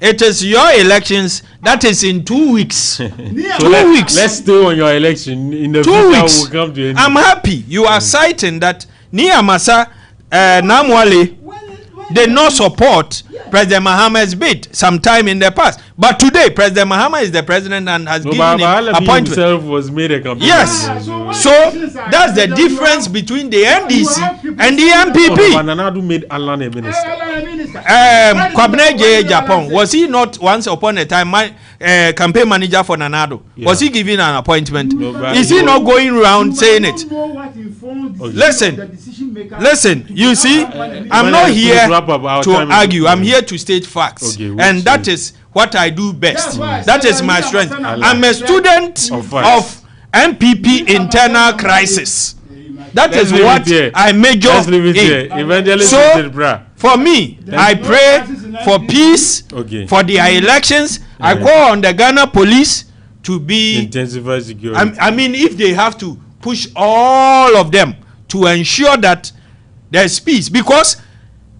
it is your elections. That is in 2 weeks. 2 weeks. Let's stay on your election. In the 2 weeks. We'll come to I'm happy you are citing that Niamasa Namwale did not support President Mahama's bid sometime in the past. But today, President Mahama is the president and has given him appointment. Himself was made a campaign. Yes. So that's the difference between the NDC and the MPP. Nanadu made Alan a minister. Kwabena J. Japan, was he not once upon a time campaign manager for Nanado? Yeah. Was he given an appointment? Is he not going around saying it? Listen, you see, I'm not here to argue. I'm here to state facts. And that is what I do best. That is my strength. I'm a student of MPP internal crisis. That is what I major in. Evangelist so, for me, I pray for peace, for their elections. I call on the Ghana police to be intensify security. I mean, if they have to push all of them to ensure that there's peace, because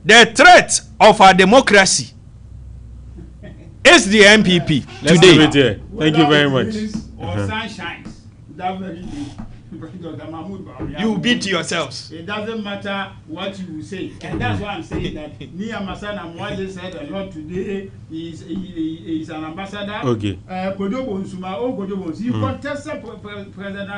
the threat of our democracy is the MPP Let's today. leave it here. Thank you very much. You beat yourselves. It doesn't matter what you say, and that's why I'm saying that Nia Masana Mwale said a lot today. He's an ambassador. Okay. He contested President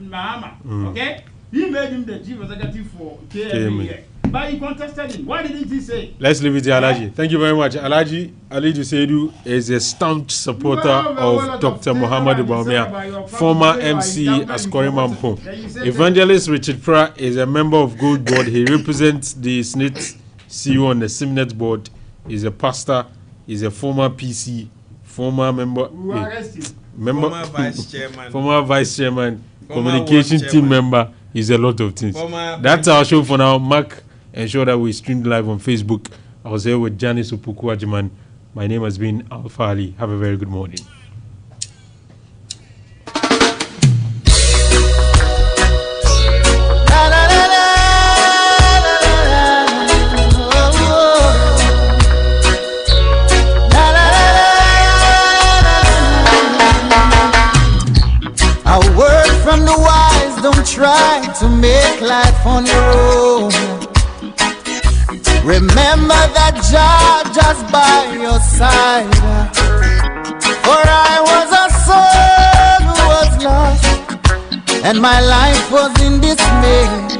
Mahama. Okay, he made him the chief executive for KMA. But he contested him. Why didn't he say? Let's leave it to Alaji. Thank you very much. Alaji Seidu is a staunch supporter of Dr. Muhammad Bawumia, former MC Ascori Mampo. Evangelist Richard Pra is a member of Gold Board. He represents the SNIT CEO on the Simnet board. He's a pastor. He's a former PC, former member, former vice chairman, communication team member. He's a lot of things. That's our show for now. Mark, ensure that we stream live on Facebook. I was here with Janice Upuku Ajiman. My name has been Alfa Ali. Have a very good morning. A word from the wise, don't try to make life on your own. Remember that Jah just by your side. For I was a soul who was lost, and my life was in dismay.